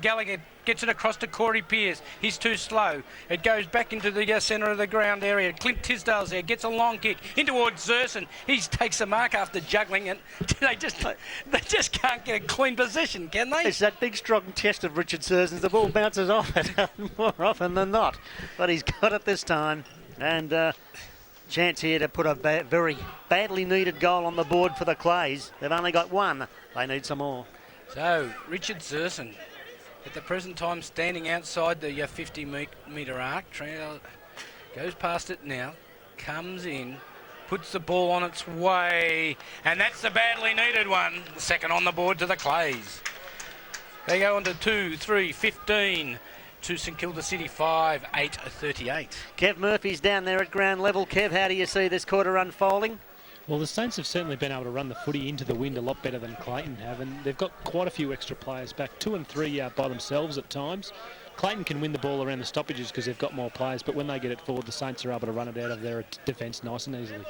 Gallagher gets it across to Corey Pearce. He's too slow. It goes back into the centre of the ground area. Clint Tisdale's there, gets a long kick in towards Zerson. He takes the mark after juggling it. They just can't get a clean position, can they? It's that big strong chest of Richard Serson's. The ball bounces off it more often than not, but he's got it this time, and chance here to put a very badly needed goal on the board for the Clays. They've only got one. They need some more. So, Richard Zerson, at the present time, standing outside the 50-metre arc. Goes past it now, comes in, puts the ball on its way, and that's the badly needed one. The second on the board to the Clays. They go on to 2, 3, 15. to St Kilda City, 5-8-38. Kev Murphy's down there at ground level. Kev, how do you see this quarter unfolding? Well, the Saints have certainly been able to run the footy into the wind a lot better than Clayton have, and they've got quite a few extra players back, 2 and 3 by themselves at times. Clayton can win the ball around the stoppages because they've got more players, but when they get it forward, the Saints are able to run it out of their defence nice and easily.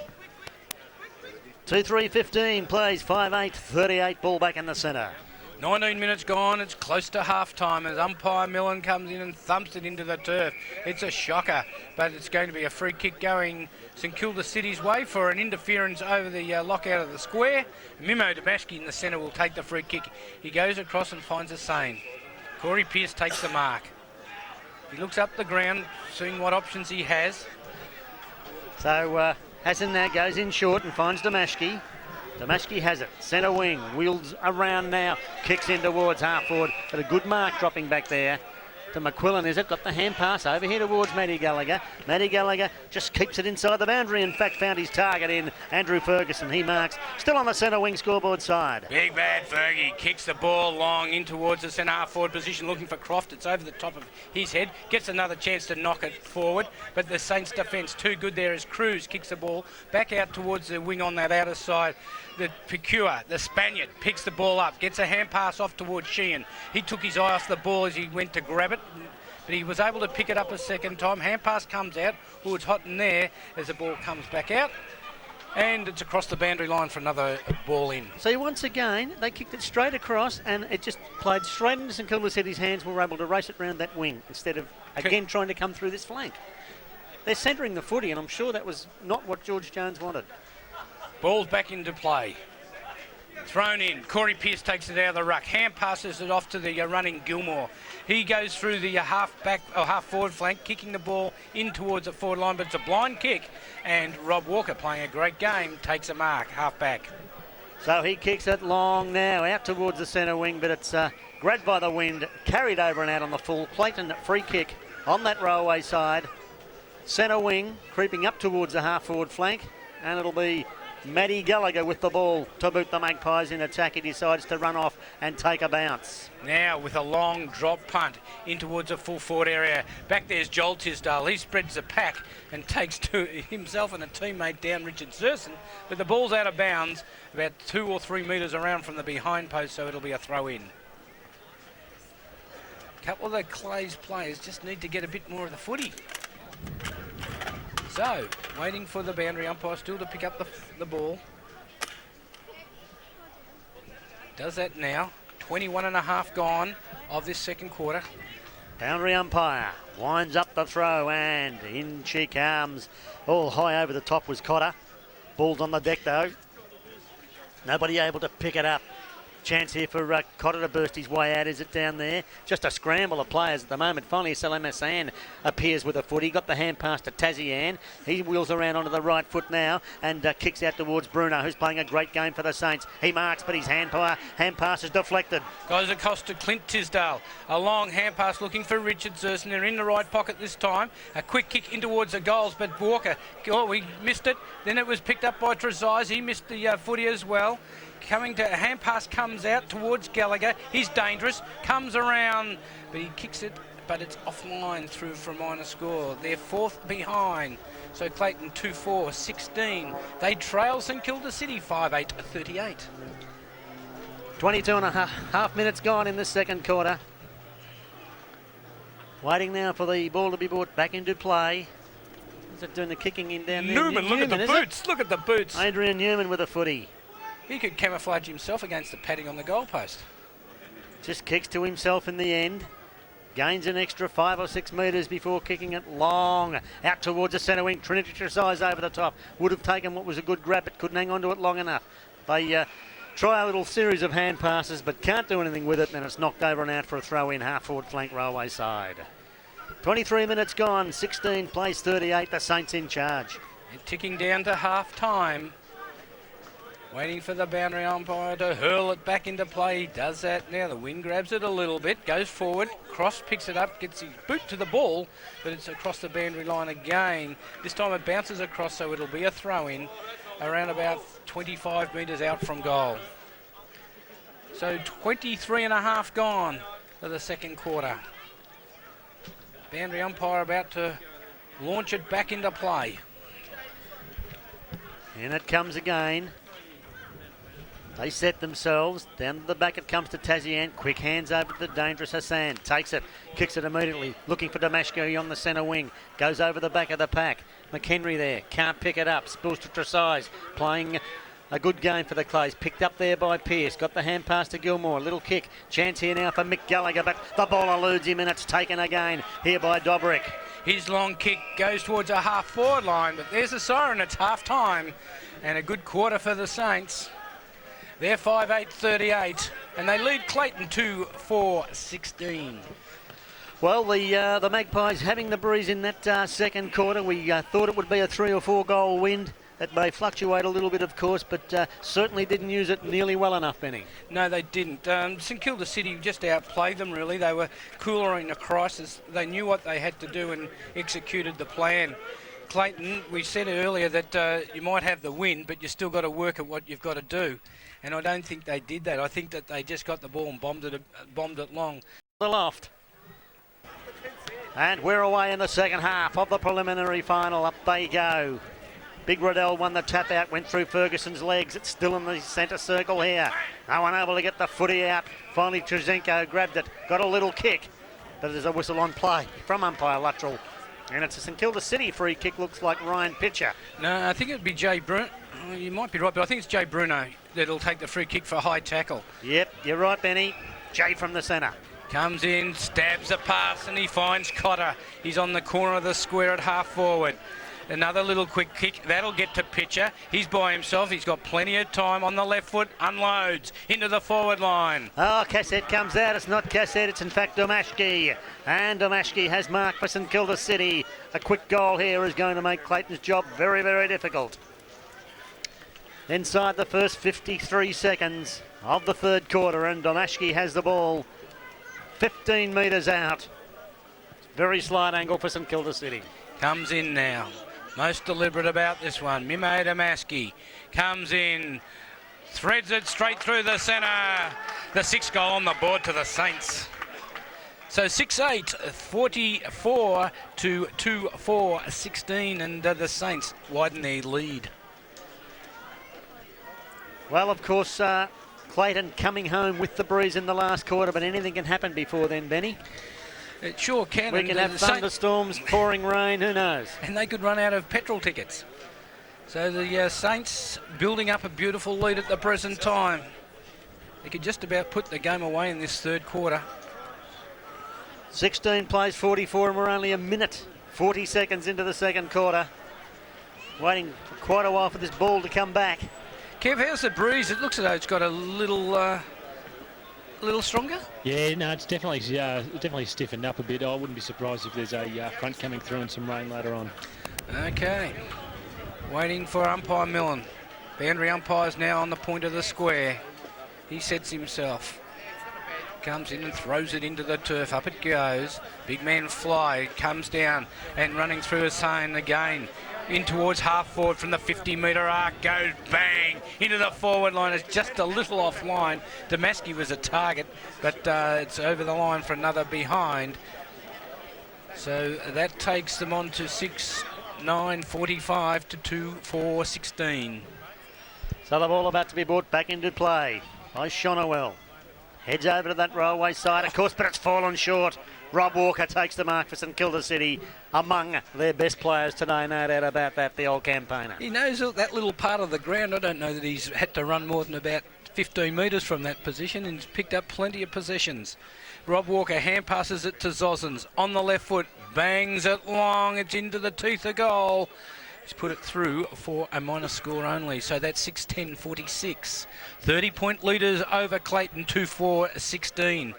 2-3-15 plays 5-8-38, ball back in the centre. 19 minutes gone, it's close to half-time as umpire Millen comes in and thumps it into the turf. It's a shocker, but it's going to be a free kick going St Kilda City's way for an interference over the lockout of the square. Mimo Damashki in the centre will take the free kick. He goes across and finds a Sane. Corey Pearce takes the mark. He looks up the ground, seeing what options he has. So Hassan now goes in short and finds Damashki. Damashki has it, centre wing, wheels around now, kicks in towards half forward, but a good mark dropping back there to McQuillan, is it? Got the hand pass over here towards Matty Gallagher. Matty Gallagher just keeps it inside the boundary, in fact found his target in Andrew Ferguson. He marks, still on the centre wing scoreboard side. Big bad Fergie kicks the ball long in towards the centre half forward position, looking for Croft. It's over the top of his head, gets another chance to knock it forward, but the Saints defence too good there as Cruz kicks the ball back out towards the wing on that outer side. The Picua, the Spaniard, picks the ball up, gets a hand pass off towards Sheehan. He took his eye off the ball as he went to grab it, but he was able to pick it up a second time. Hand pass comes out. Oh, it's hot in there as the ball comes back out. And it's across the boundary line for another ball in. See, once again, they kicked it straight across and it just played straight into St Kilda City's hands. Were able to race it round that wing instead of, again, trying to come through this flank. They're centering the footy, and I'm sure that was not what George Jones wanted. Ball's back into play. Thrown in. Corey Pearce takes it out of the ruck. Hand passes it off to the running Gilmore. He goes through the half forward flank, kicking the ball in towards the forward line, but it's a blind kick. And Rob Walker, playing a great game, takes a mark, half back. So he kicks it long now, out towards the centre wing, but it's grabbed by the wind, carried over and out on the full. Clayton, free kick on that railway side. Centre wing, creeping up towards the half forward flank, and it'll be Matty Gallagher with the ball to boot the Magpies in attack. He decides to run off and take a bounce. Now with a long drop punt in towards the full forward area. Back there's Joel Tisdale. He spreads the pack and takes to himself and a teammate down, Richard Zerson. But the ball's out of bounds about 2 or 3 metres around from the behind post, so it'll be a throw in. A couple of the Clay's players just need to get a bit more of the footy. So, waiting for the boundary umpire still to pick up the ball. Does that now. 21 and a half gone of this second quarter. Boundary umpire winds up the throw and in she comes. All high over the top was Cotter. Ball's on the deck though. Nobody able to pick it up. Chance here for Cotter to burst his way out. Is it down there? Just a scramble of players at the moment. Finally, Salam Hassan appears with a foot. He got the hand pass to Tazian. He wheels around onto the right foot now and kicks out towards Bruno, who's playing a great game for the Saints. He marks, but his hand pass is deflected. Goes across to Clint Tisdale. A long hand pass looking for Richard Zerson. They're in the right pocket this time. A quick kick in towards the goals, but Walker, he missed it. Then it was picked up by Trezise. He missed the footy as well. Coming to a hand pass comes out towards Gallagher. He's dangerous. Comes around, but he kicks it, but it's offline through for a minor score. They're fourth behind. So Clayton 2-4, 16. They trail St Kilda City 5-8-38. 22 and a half minutes gone in the second quarter. Waiting now for the ball to be brought back into play. Is it doing the kicking in down there? Newman, look at the boots. Look at the boots. Adrian Newman with a footy. He could camouflage himself against the padding on the goalpost. Just kicks to himself in the end. Gains an extra 5 or 6 metres before kicking it long out towards the centre wing. Trinity Trezise over the top. Would have taken what was a good grab, but couldn't hang on to it long enough. They try a little series of hand passes, but can't do anything with it, and it's knocked over and out for a throw in half forward flank railway side. 23 minutes gone. 16 plays 38. The Saints in charge. And ticking down to half time. Waiting for the boundary umpire to hurl it back into play. He does that now. The wind grabs it a little bit, goes forward. Cross picks it up, gets his boot to the ball, but it's across the boundary line again. This time it bounces across, so it'll be a throw-in around about 25 metres out from goal. So 23 and a half gone for the second quarter. Boundary umpire about to launch it back into play. And it comes again. They set themselves. Down to the back it comes to Tazian. Quick hands over to the dangerous Hassan. Takes it. Kicks it immediately. Looking for Damashko on the centre wing. Goes over the back of the pack. McHenry there. Can't pick it up. Spills to Tresize. Playing a good game for the Clays. Picked up there by Pearce. Got the hand pass to Gilmore. Little kick. Chance here now for Mick Gallagher. But the ball eludes him and it's taken again here by Dobrick. His long kick goes towards a half-forward line. But there's a siren. It's half-time. And a good quarter for the Saints. They're 5-8-38, and they lead Clayton 2-4-16. Well, the Magpies having the breeze in that second quarter. We thought it would be a 3 or 4 goal win. It may fluctuate a little bit, of course, but certainly didn't use it nearly well enough, Benny. No, they didn't. St Kilda City just outplayed them, really. They were cooler in the crisis. They knew what they had to do and executed the plan. Clayton, we said earlier that you might have the win, but you still got to work at what you've got to do. And I don't think they did that. I think that they just got the ball and bombed it long. The loft. And we're away in the second half of the preliminary final. Up they go. Big Riddell won the tap out, went through Ferguson's legs. It's still in the centre circle here. No one able to get the footy out. Finally, Trezenko grabbed it, got a little kick. But there's a whistle on play from umpire Luttrell. And it's a St Kilda City free kick, looks like Ryan Pitcher. No, I think it would be Jay Bruno. You might be right, but I think it's Jay Bruno that'll take the free kick for a high tackle. Yep, you're right, Benny. Jay from the centre. Comes in, stabs a pass, and he finds Cotter. He's on the corner of the square at half forward. Another little quick kick. That'll get to Pitcher. He's by himself. He's got plenty of time on the left foot. Unloads into the forward line. Oh, Cassette comes out. It's not Cassette. It's in fact Domashki. And Domashki has marked for St Kilda City. A quick goal here is going to make Clayton's job very, very difficult. Inside the first 53 seconds of the third quarter, and Domashki has the ball 15 metres out. Very slight angle for St Kilda City. Comes in now. Most deliberate about this one. Mime Damaski comes in, threads it straight through the centre. The sixth goal on the board to the Saints. So 6-8, 44 to 2-4-16, and the Saints widen their lead. Well, of course, Clayton coming home with the breeze in the last quarter, but anything can happen before then, Benny. It sure can. We can have thunderstorms, pouring rain, who knows? And they could run out of petrol tickets. So the Saints building up a beautiful lead at the present time. They could just about put the game away in this third quarter. 16 plays 44, and we're only a minute 40 seconds into the second quarter. Waiting for quite a while for this ball to come back. Kev, how's the breeze? It looks as though it's got a little stronger. Yeah, no, it's definitely stiffened up a bit. I wouldn't be surprised if there's a front coming through and some rain later on. Okay. Waiting for umpire Millen. Boundary umpire's now on the point of the square. He sets himself. Comes in and throws it into the turf. Up it goes. Big man Fly comes down and running through Hassan again. In towards half forward from the 50-metre arc. Goes bang into the forward line. It's just a little offline. Damaski was a target, but it's over the line for another behind. So that takes them on to 6-9-45 to 2-4-16. So the ball about to be brought back into play by Shonowell. Heads over to that railway side, of course, but it's fallen short. Rob Walker takes the mark for St Kilda City, among their best players today, no doubt about that, the old campaigner. He knows that little part of the ground. I don't know that he's had to run more than about 15 metres from that position, and he's picked up plenty of possessions. Rob Walker hand passes it to Zozens on the left foot, bangs it long, it's into the teeth of goal. He's put it through for a minor score only, so that's 6-10-46. 30-point leaders over Clayton, 2-4-16.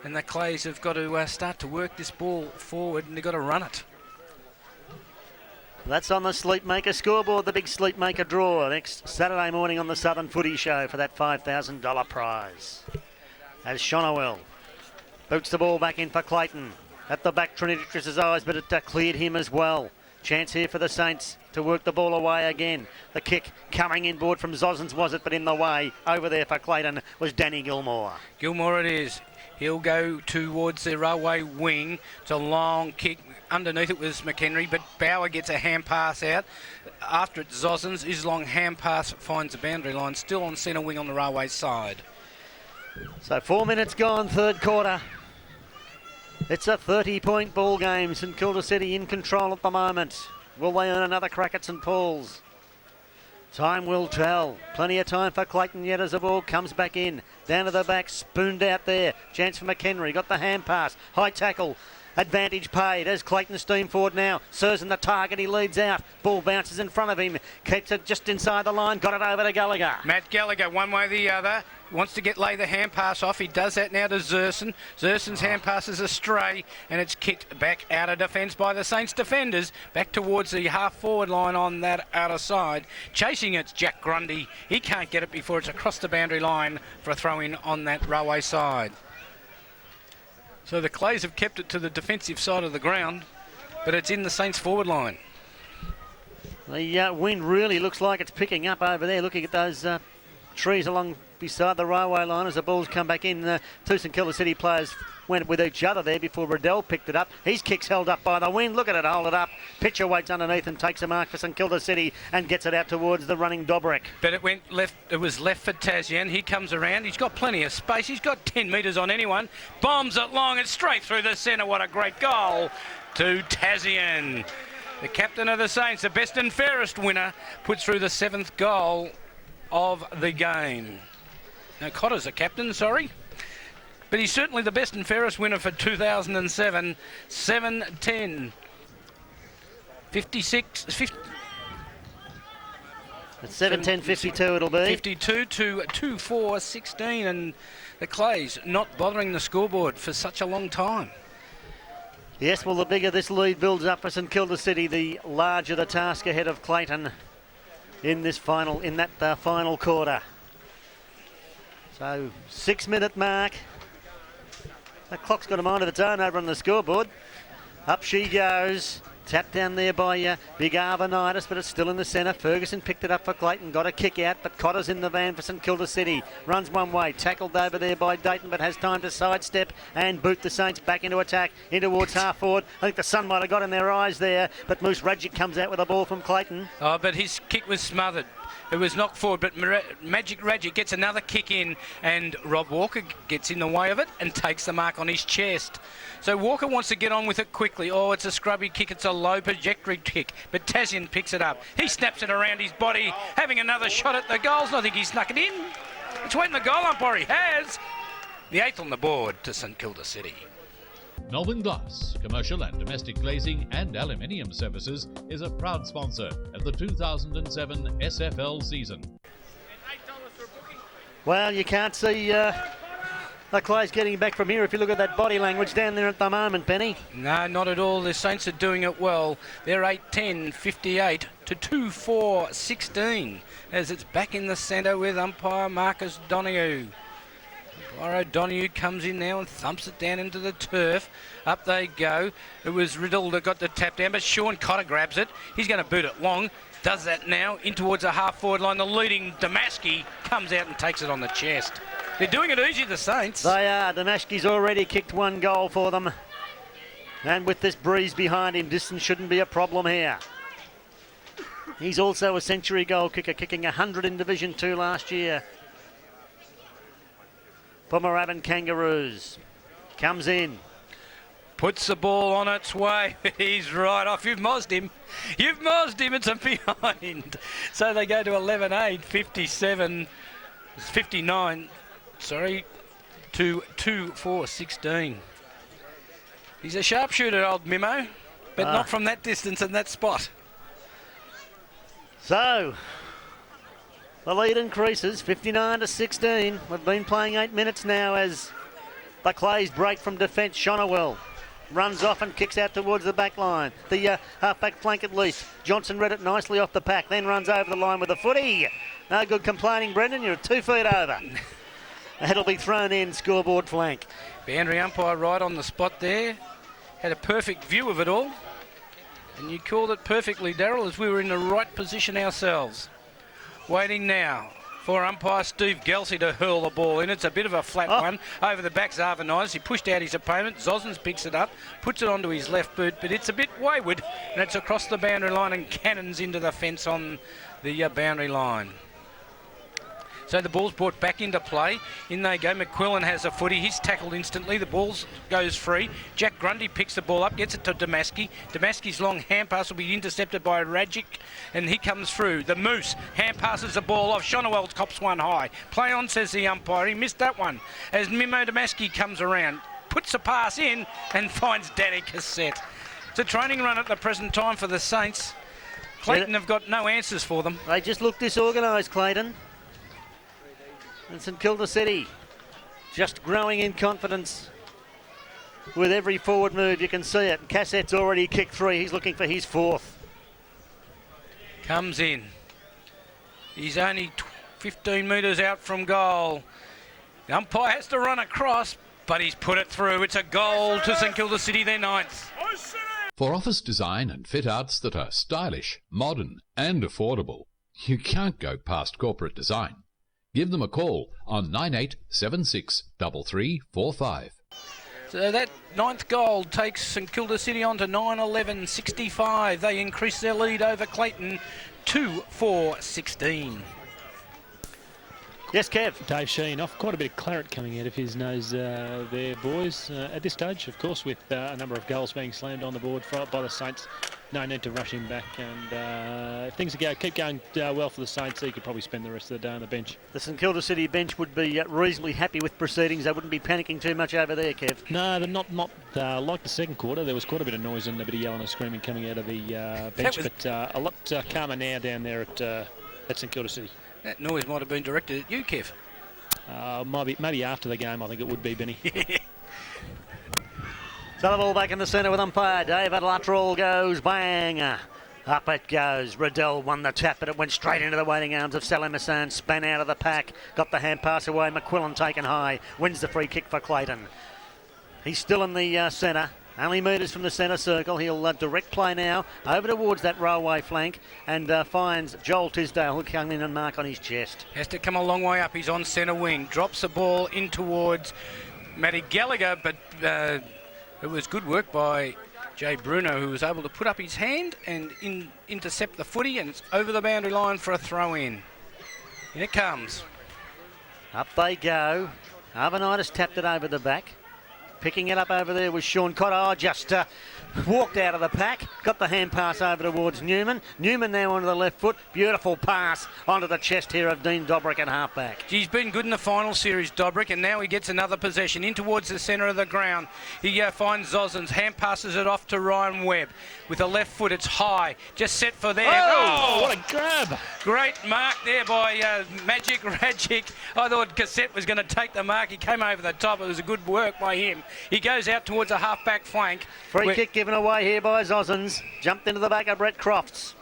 And the Clays have got to start to work this ball forward, and they've got to run it. That's on the Sleepmaker scoreboard, the big Sleepmaker draw next Saturday morning on the Southern Footy Show for that $5,000 prize. As Shonowell boots the ball back in for Clayton. At the back, Trinity Triss's eyes, but it cleared him as well. Chance here for the Saints to work the ball away again. The kick coming inboard from Zozens, was it, but in the way over there for Clayton was Danny Gilmore. Gilmore it is. He'll go towards the railway wing. It's a long kick. Underneath it was McHenry, but Bauer gets a hand pass out. After it, Zosens. His long hand pass finds the boundary line, still on centre wing on the railway side. So 4 minutes gone, third quarter. It's a 30-point ball game. St Kilda City in control at the moment. Will they earn another crack at St Paul's? Time will tell. Plenty of time for Clayton yet as the ball comes back in. Down to the back, spooned out there. Chance for McHenry. Got the hand pass. High tackle. Advantage paid as Clayton steam forward now. Surzan the target, he leads out. Ball bounces in front of him. Keeps it just inside the line. Got it over to Gallagher. Matt Gallagher, one way or the other. Wants to lay the hand pass off. He does that now to Zerson. Zersen's hand pass is astray, and it's kicked back out of defence by the Saints defenders. Back towards the half-forward line on that outer side. Chasing it's Jack Grundy. He can't get it before it's across the boundary line for a throw-in on that railway side. So the Clays have kept it to the defensive side of the ground, but it's in the Saints forward line. The wind really looks like it's picking up over there, looking at those trees along beside the railway line as the balls come back in. Two St Kilda City players went with each other there before Riddell picked it up. His kick's held up by the wind. Look at it, hold it up. Pitcher waits underneath and takes a mark for St Kilda City and gets it out towards the running Dobrik. But it went left. It was left for Tasman. He comes around. He's got plenty of space. He's got 10 metres on anyone. Bombs it long and straight through the centre. What a great goal to Tasman. The captain of the Saints, the best and fairest winner, puts through the 7th goal of the game. Now, Cotter's the captain, sorry. But he's certainly the best and fairest winner for 2007. 7-10. 56... 50, it's 7-10-52 it'll be. 52 to 2-4-16, and the Clays not bothering the scoreboard for such a long time. Yes, well, the bigger this lead builds up for St Kilda City, the larger the task ahead of Clayton in that final quarter. So 6-minute mark. The clock's got a mind of its own over on the scoreboard. Up she goes. Tapped down there by Big Arvanitis, but it's still in the centre. Ferguson picked it up for Clayton. Got a kick out, but Cotter's in the van for St Kilda City. Runs one way. Tackled over there by Dayton, but has time to sidestep and boot the Saints back into attack, in towards half forward. I think the sun might have got in their eyes there, but Moose Radjic comes out with a ball from Clayton. Oh, but his kick was smothered. It was knocked forward, but Magic Radjic gets another kick in, and Rob Walker gets in the way of it and takes the mark on his chest. So Walker wants to get on with it quickly. Oh, it's a scrubby kick. It's a low trajectory kick, but Tasman picks it up. He snaps it around his body, having another shot at the goals. I think he snuck it in. It's waiting the goal umpire. He has. The 8th on the board to St Kilda City. Melbourne Glass, commercial and domestic glazing and aluminium services, is a proud sponsor of the 2007 SFL season. Well, you can't see the Clays getting back from here if you look at that body language down there at the moment, Benny. No, not at all. The Saints are doing it well. They're 8-10, 58 to 2-4-16 as it's back in the centre with umpire Marcus Donoghue. O'Donoghue comes in now and thumps it down into the turf. Up they go. It was Riddle that got the tap down, but Sean Cotter grabs it. He's going to boot it long. Does that now in towards the half-forward line. The leading Damaski comes out and takes it on the chest. They're doing it easy, the Saints. They are. Damaski's already kicked one goal for them. And with this breeze behind him, distance shouldn't be a problem here. He's also a century goal kicker, kicking 100 in Division 2 last year. For Moorabbin Kangaroos. Comes in. Puts the ball on its way. He's right off. You've mozzed him. You've mozzed him. It's a behind. So they go to 11-8, 59, to 2-4-16. He's a sharpshooter, old Mimo, but not from that distance and that spot. So, the lead increases, 59-16. We've been playing 8 minutes now as the Clays break from defence. Shonowell runs off and kicks out towards the back line. The half-back flank at least. Johnson read it nicely off the pack, then runs over the line with a footy. No good complaining, Brendan. You're 2 feet over. It'll be thrown in, scoreboard flank. Boundary umpire right on the spot there. Had a perfect view of it all. And you called it perfectly, Darryl, as we were in the right position ourselves. Waiting now for umpire Steve Gelsey to hurl the ball in. It's a bit of a flat one. Over the back, Zarvanitis. He pushed out his opponent. Zosens picks it up, puts it onto his left boot, but it's a bit wayward, and it's across the boundary line and cannons into the fence on the boundary line. So the ball's brought back into play. In they go. McQuillan has a footy. He's tackled instantly. The ball goes free. Jack Grundy picks the ball up, gets it to Damaski. Damaski's long hand pass will be intercepted by Rajic, and he comes through. The Moose hand passes the ball off. Shonowell cops one high. Play on, says the umpire. He missed that one. As Mimo Damaski comes around, puts a pass in and finds Danny Cassette. It's a training run at the present time for the Saints. Clayton have got no answers for them. They just look disorganised, Clayton. And St Kilda City just growing in confidence with every forward move. You can see it. Cassette's already kicked 3. He's looking for his 4th. Comes in. He's only 15 metres out from goal. The umpire has to run across, but he's put it through. It's a goal to St Kilda City, their 9th. For office design and fit outs that are stylish, modern and affordable, you can't go past corporate design. Give them a call on 98763345. So that 9th goal takes St Kilda City on to 9-11-65. They increase their lead over Clayton 2-4-16. Yes, Kev. Dave Sheen off. Quite a bit of claret coming out of his nose there, boys. At this stage, of course, with a number of goals being slammed on the board by the Saints, no need to rush him back. And if things keep going well for the Saints, he could probably spend the rest of the day on the bench. The St Kilda City bench would be reasonably happy with proceedings. They wouldn't be panicking too much over there, Kev. No, they're not like the second quarter. There was quite a bit of noise and a bit of yelling and screaming coming out of the bench, but a lot calmer now down there at St Kilda City. That noise might have been directed at you, Kev. Maybe after the game, I think it would be, Benny. So the ball back in the centre with umpire David Luttrell goes bang. Up it goes. Riddell won the tap, but it went straight into the waiting arms of Salim Hassan. Span out of the pack. Got the hand pass away. McQuillan taken high. Wins the free kick for Clayton. He's still in the centre. Only metres from the centre circle. He'll direct play now over towards that railway flank and finds Joel Tisdale, who'll come in and mark on his chest. Has to come a long way up. He's on centre wing. Drops the ball in towards Matty Gallagher, but it was good work by Jay Bruno, who was able to put up his hand and intercept the footy, and it's over the boundary line for a throw-in. In it comes. Up they go. Arvanitis tapped it over the back. Picking it up over there was Sean Cotter. Just walked out of the pack. Got the hand pass over towards Newman. Newman now onto the left foot. Beautiful pass onto the chest here of Dean Dobrik at halfback. He's been good in the final series, Dobrik, and now he gets another possession in towards the centre of the ground. He finds Zosens. Hand passes it off to Ryan Webb. With the left foot, it's high. Just set for there. Oh, what a grab. Great mark there by Magic Rajic. I thought Cassette was going to take the mark. He came over the top. It was a good work by him. He goes out towards a half-back flank. Free kick given away here by Zosens. Jumped into the back of Brett Crofts.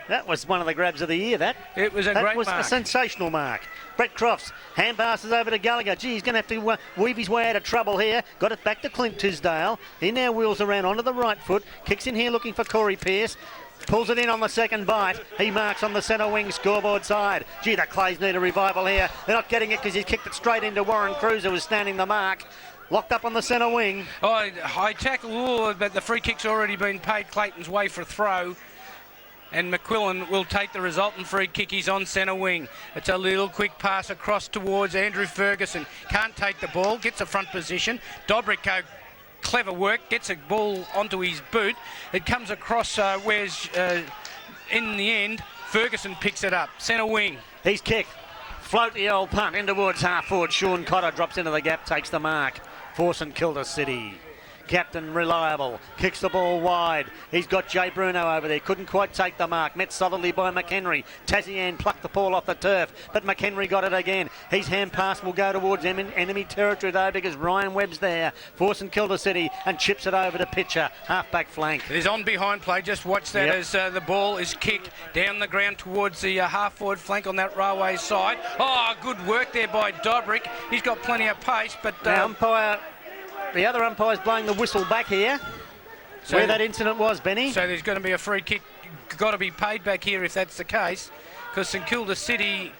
That was one of the grabs of the year, that. It was a great mark. That was a sensational mark. Brett Crofts, hand passes over to Gallagher. Gee, he's going to have to weave his way out of trouble here. Got it back to Clint Tisdale. He now wheels around onto the right foot. Kicks in here looking for Corey Pearce. Pulls it in on the second bite. He marks on the centre wing scoreboard side. Gee, the Clays need a revival here. They're not getting it because he's kicked it straight into Warren Cruz, who was standing the mark. Locked up on the centre wing. Oh, high tackle, but the free kick's already been paid Clayton's way for a throw. And McQuillan will take the resultant free kick. He's on centre wing. It's a little quick pass across towards Andrew Ferguson. Can't take the ball. Gets a front position. Dobrik, clever work. Gets a ball onto his boot. It comes across where's in the end, Ferguson picks it up. Centre wing. He's kicked. Float the old punt in towards half forward. Sean Cotter drops into the gap, takes the mark for St Kilda City. Captain Reliable kicks the ball wide. He's got Jay Bruno over there. Couldn't quite take the mark. Met southerly by McHenry. Tazian plucked the ball off the turf, but McHenry got it again. His hand pass will go towards enemy territory though, because Ryan Webb's there for St Kilda City and chips it over to Pitcher, half-back flank. There's on behind play. Just watch that as the ball is kicked down the ground towards the half-forward flank on that railway side. Oh, good work there by Dobrik. He's got plenty of pace, but the other umpire's blowing the whistle back here, so where that incident was, Benny. So there's going to be a free kick. Got to be paid back here if that's the case, because St Kilda City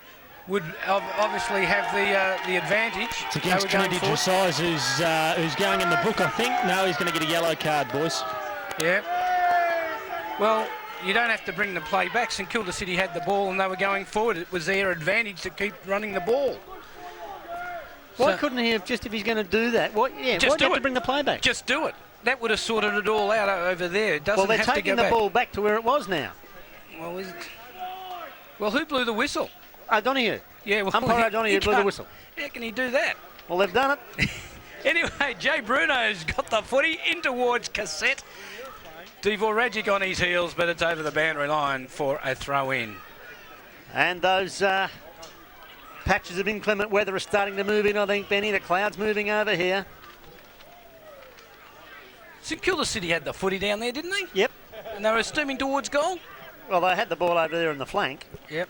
would obviously have the advantage. It's against Trinity Dressage, who's going in the book, I think. No, he's going to get a yellow card, boys. Yeah. Well, you don't have to bring the play back. St Kilda City had the ball and they were going forward. It was their advantage to keep running the ball. Why couldn't he have, just if he's going to do that? Why do you have to bring the play back? Just do it. That would have sorted it all out over there. It doesn't they're have to taking go the ball back to where it was now. Well, well, who blew the whistle? O'Donoghue. Yeah, well, Umpire O'Donoghue blew the whistle. How can he do that? Well, they've done it. Anyway, Jay Bruno's got the footy in towards Cassette. Dvoragic on his heels, but it's over the boundary line for a throw-in. And those patches of inclement weather are starting to move in, I think, Benny. The cloud's moving over here. St Kilda City had the footy down there, didn't they? Yep. And they were steaming towards goal? Well, they had the ball over there in the flank. Yep.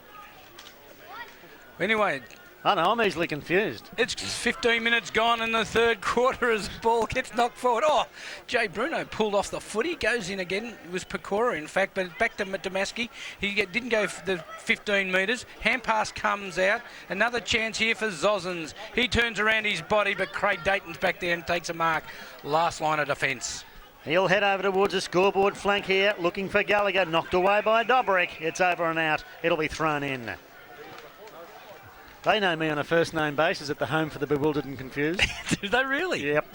Anyway, I know, I'm easily confused. it's 15 minutes gone in the third quarter as the ball gets knocked forward. Oh, Jay Bruno pulled off the footy, goes in again. It was Pecora, in fact, but back to Damaski. He didn't go for the 15 metres. Hand pass comes out. Another chance here for Zozens. He turns around his body, but Craig Dayton's back there and takes a mark. Last line of defence. He'll head over towards the scoreboard flank here, looking for Gallagher. Knocked away by Dobrik. It's over and out. It'll be thrown in. They know me on a first-name basis at the home for the bewildered and confused. Did they really? Yep.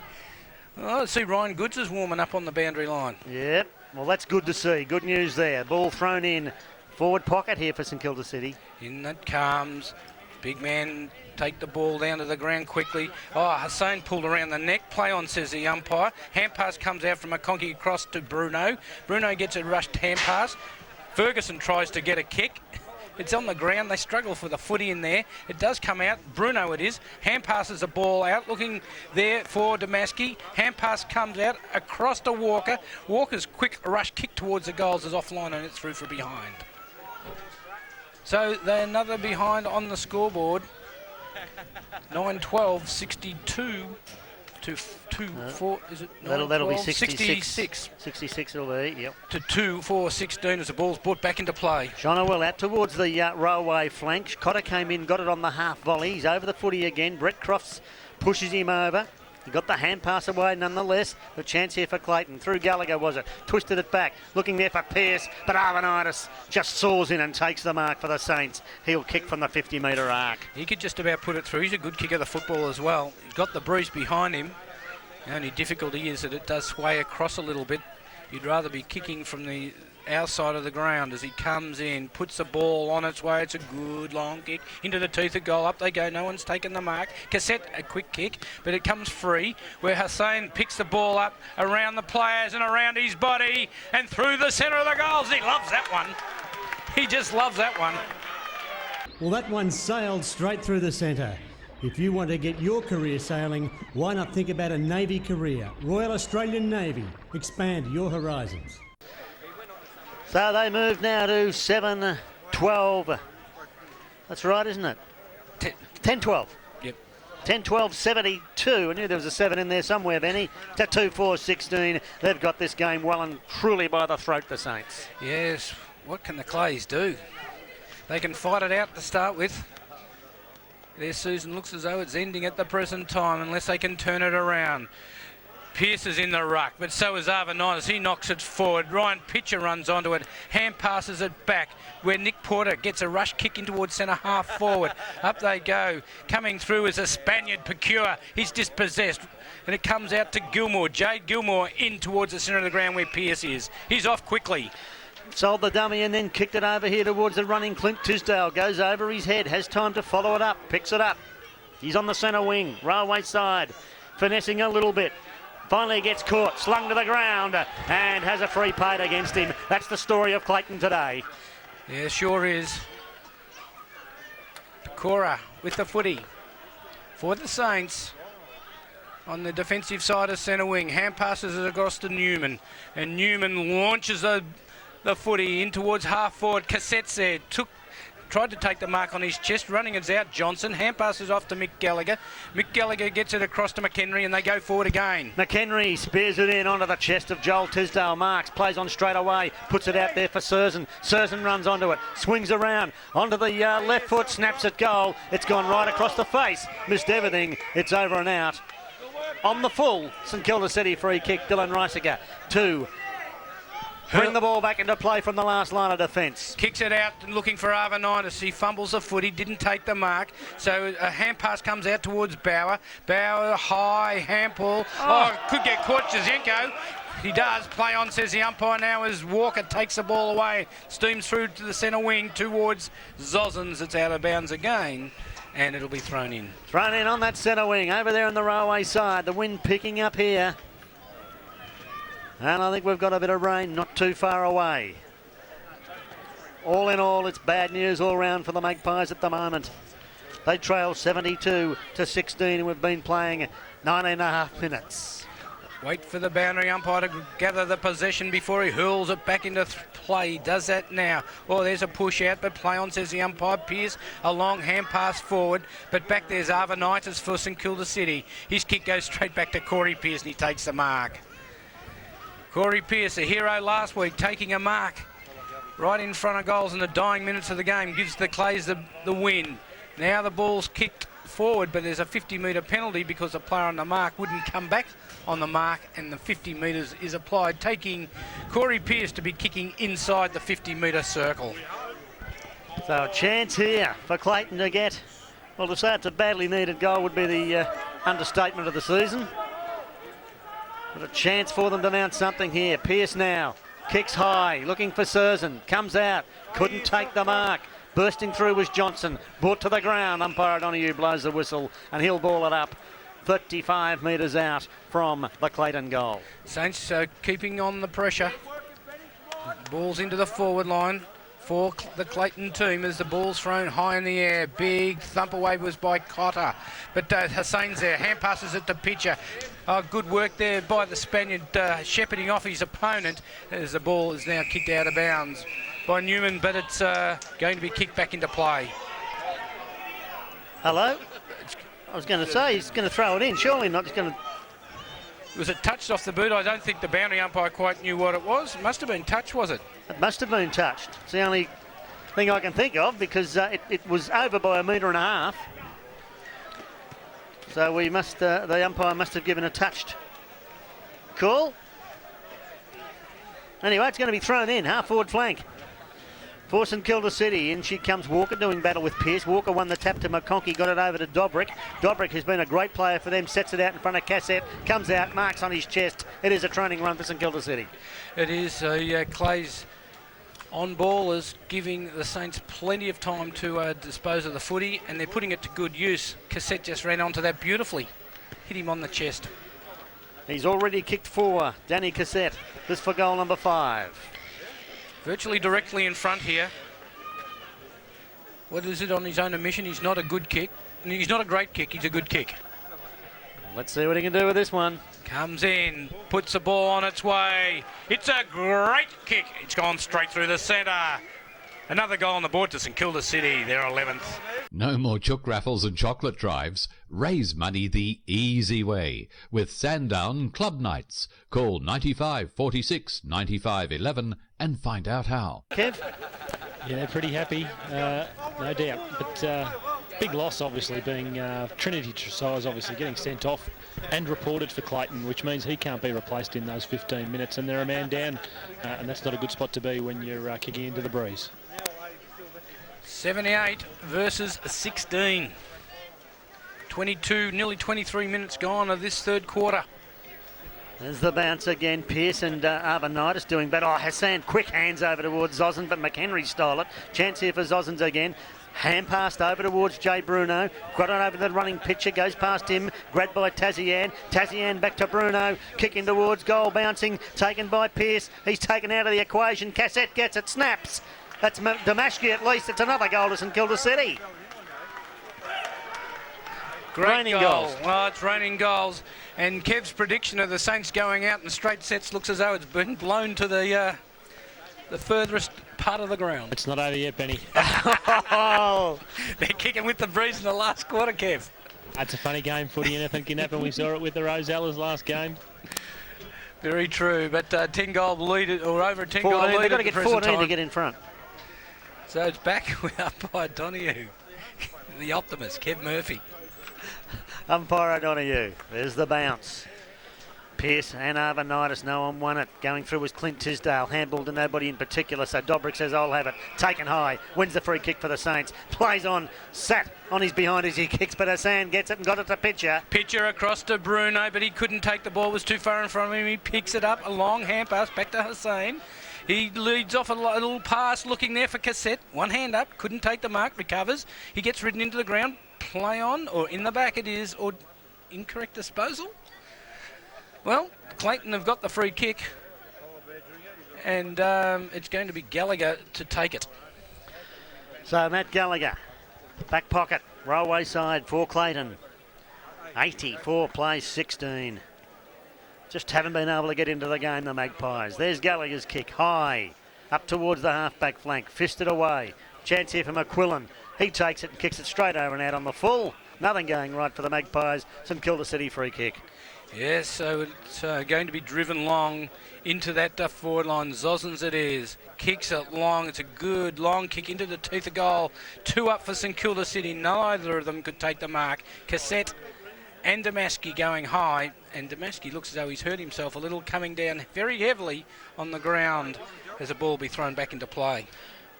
Oh, I see Ryan Goods is warming up on the boundary line. Yep. Well, that's good to see. Good news there. Ball thrown in. Forward pocket here for St Kilda City. In it comes. Big man take the ball down to the ground quickly. Oh, Hussein pulled around the neck. Play on, says the umpire. Hand pass comes out from McConkey across to Bruno. Bruno gets a rushed hand pass. Ferguson tries to get a kick. It's on the ground. They struggle for the footy in there. It does come out. Bruno it is. Hand passes the ball out. Looking there for Damaski. Hand pass comes out across to Walker. Walker's quick rush kick towards the goals is offline and it's through for behind. So they're another behind on the scoreboard. 9-12, 62 to 2-4. Is it 9, That'll be 12? 66. 66 it'll be, yep. To 2-4-16 as the ball's brought back into play. Shona well out towards the railway flank. Cotter came in, got it on the half volley. He's over the footy again. Brett Crofts pushes him over. He got the hand pass away nonetheless. The chance here for Clayton. Through Gallagher was it. Twisted it back. Looking there for Pearce. But Arvanitis just soars in and takes the mark for the Saints. He'll kick from the 50-metre arc. He could just about put it through. He's a good kicker of the football as well. He's got the bruise behind him. The only difficulty is that it does sway across a little bit. You'd rather be kicking from the outside of the ground as he comes in, puts the ball on its way. It's a good long kick into the teeth of goal. Up they go. No one's taken the mark. Cassette, a quick kick, but it comes free where Hussein picks the ball up around the players and around his body and through the centre of the goals. He loves that one. He just loves that one. Well, that one sailed straight through the centre. If you want to get your career sailing, why not think about a Navy career? Royal Australian Navy. Expand your horizons. So they move now to 7-12. That's right, isn't it? 10-12. Yep. 10-12, 72. I knew there was a 7 in there somewhere, Benny. To 2-4-16. They've got this game well and truly by the throat, the Saints. Yes. What can the Clays do? They can fight it out to start with. Their season looks as though it's ending at the present time unless they can turn it around. Pearce is in the ruck, but so is Arvanitis. He knocks it forward. Ryan Pitcher runs onto it. Hand passes it back where Nick Porter gets a rush kick in towards centre half forward. Up they go. Coming through is a Spaniard, Pecura. He's dispossessed. And it comes out to Gilmore. Jade Gilmore in towards the centre of the ground where Pearce is. He's off quickly. Sold the dummy and then kicked it over here towards the running Clint Tisdale. Goes over his head. Has time to follow it up. Picks it up. He's on the centre wing. Railway side. Finessing a little bit. Finally gets caught, slung to the ground, and has a free paid against him. That's the story of Clayton today. Yeah, sure is. Cora with the footy for the Saints on the defensive side of centre wing. Hand passes it across to Newman, and Newman launches the footy in towards half forward. Cassette's there, tried to take the mark on his chest. Running it's out, Johnson. Hand passes off to Mick Gallagher. Mick Gallagher gets it across to McHenry, and they go forward again. McHenry spears it in onto the chest of Joel Tisdale. Marks, plays on straight away, puts it out there for Surzan. Surzan runs onto it, swings around, onto the left foot, snaps at goal. It's gone right across the face. Missed everything. It's over and out. On the full, St Kilda City free kick, Dylan Reisiger to bring the ball back into play from the last line of defence. Kicks it out and looking for Arvanitis. He fumbles the foot. He didn't take the mark. So a hand pass comes out towards Bauer. Bauer, high, handball. Oh, could get caught, Jazenko. He does. Play on, says the umpire now as Walker takes the ball away. Steams through to the centre wing towards Zozens. It's out of bounds again. And it'll be thrown in. Thrown in on that centre wing. Over there on the railway side. The wind picking up here. And I think we've got a bit of rain not too far away. All in all, it's bad news all round for the Magpies at the moment. They trail 72-16 and we've been playing 9.5 minutes. Wait for the boundary umpire to gather the possession before he hurls it back into play. He does that now. Oh, there's a push out, but play on, says the umpire. Pearce, a long hand pass forward, but back there's Arvanitis for St Kilda City. His kick goes straight back to Corey Pearce and he takes the mark. Corey Pearce, a hero last week, taking a mark right in front of goals in the dying minutes of the game, gives the Clays the win. Now the ball's kicked forward, but there's a 50-metre penalty because the player on the mark wouldn't come back on the mark, and the 50 metres is applied, taking Corey Pearce to be kicking inside the 50-metre circle. So a chance here for Clayton to get, well, to say it's a badly needed goal would be the understatement of the season. But a chance for them to mount something here. Pearce now kicks high, looking for Surzan, comes out, couldn't take the mark. Bursting through was Johnson, brought to the ground. Umpire Donahue blows the whistle and he'll ball it up 35 metres out from the Clayton goal. Saints keeping on the pressure. Ball's into the forward line for the Clayton team as the ball's thrown high in the air. Big thump away was by Cotter, but Hussein's there. Hand passes it to Pitcher. Good work there by the Spaniard, shepherding off his opponent as the ball is now kicked out of bounds by Newman, but it's going to be kicked back into play. Hello? I was going to say he's going to throw it in, surely not. He's going to. Was it touched off the boot? I don't think the boundary umpire quite knew what it was. It must have been touched, was it? It must have been touched. It's the only thing I can think of because it was over by 1.5 metres. So we must, the umpire must have given a touched call. Anyway, it's going to be thrown in, half forward flank for St Kilda City. In she comes Walker doing battle with Pearce. Walker won the tap to McConkey, got it over to Dobrick. Dobrick has been a great player for them, sets it out in front of Cassette, comes out, marks on his chest. It is a training run for St Kilda City. It is. Clay's on ball is giving the Saints plenty of time to dispose of the footy, and they're putting it to good use. Cassette just ran onto that beautifully. Hit him on the chest. He's already kicked 4, Danny Cassette. This for goal number 5. Virtually directly in front here. What is it on his own admission? He's not a good kick. He's not a great kick, he's a good kick. Let's see what he can do with this one. Comes in, puts the ball on its way. It's a great kick. It's gone straight through the centre. Another goal on the board to St Kilda City, their 11th. No more chook raffles and chocolate drives. Raise money the easy way with Sandown Club Nights. Call 95 46 95 11 and find out how. Kev? Yeah, they're pretty happy, no doubt. But big loss, obviously, being Trinity Tresize obviously getting sent off and reported for Clayton, which means he can't be replaced in those 15 minutes, and they're a man down, and that's not a good spot to be when you're kicking into the breeze. 78 versus 16. 22, nearly 23 minutes gone of this third quarter. There's the bounce again. Pearce and Arvanitis doing better. Oh, Hassan, quick hands over towards Zozan, but McHenry stole it. Chance here for Zozans again. Hand passed over towards Jay Bruno. Got it over the running pitcher. Goes past him. Grabbed by Tazian. Tazian back to Bruno. Kicking towards goal. Bouncing. Taken by Pearce. He's taken out of the equation. Cassette gets it. Snaps. That's Damashki at least. It's another goal to St Kilda City. Raining goals. Well, it's raining goals. And Kev's prediction of the Saints going out in straight sets looks as though it's been blown to the furthest part of the ground. It's not over yet, Benny. Oh, They're kicking with the breeze in the last quarter, Kev. That's a funny game, footy. Anything can happen. We saw it with the Rosellas last game. Very true, but 10-goal lead, or over a 10-goal 14. lead. They've got to at the get present 14 to time. get in front. So it's back with umpire Donahue, the optimist, Kev Murphy. Umpire O'Donoghue. There's the bounce. Pearce and Arvanitis, no one won it. Going through was Clint Tisdale. Handball to nobody in particular, so Dobrick says, I'll have it. Taken high. Wins the free kick for the Saints. Plays on. Sat on his behind as he kicks, but Hassan gets it and got it to Pitcher. Pitcher across to Bruno, but he couldn't take the ball. Was too far in front of him. He picks it up. A long hand pass back to Hussein. He leads off a little pass looking there for Cassette. One hand up. Couldn't take the mark. Recovers. He gets ridden into the ground. Play on, or in the back it is, or incorrect disposal. Well, Clayton have got the free kick, and it's going to be Gallagher to take it. So Matt Gallagher, back pocket, railway side for Clayton. 84 plays 16. Just haven't been able to get into the game, the Magpies. There's Gallagher's kick, high, up towards the half-back flank, fisted away. Chance here for McQuillan. He takes it and kicks it straight over and out on the full. Nothing going right for the Magpies. St Kilda City free kick. Yes, so it's going to be driven long into that forward line. Zosens it is. Kicks it long. It's a good long kick into the teeth of goal. 2 up for St Kilda City. Neither of them could take the mark. Cassette and Damaski going high. And Damaski looks as though he's hurt himself a little, coming down very heavily on the ground as the ball will be thrown back into play.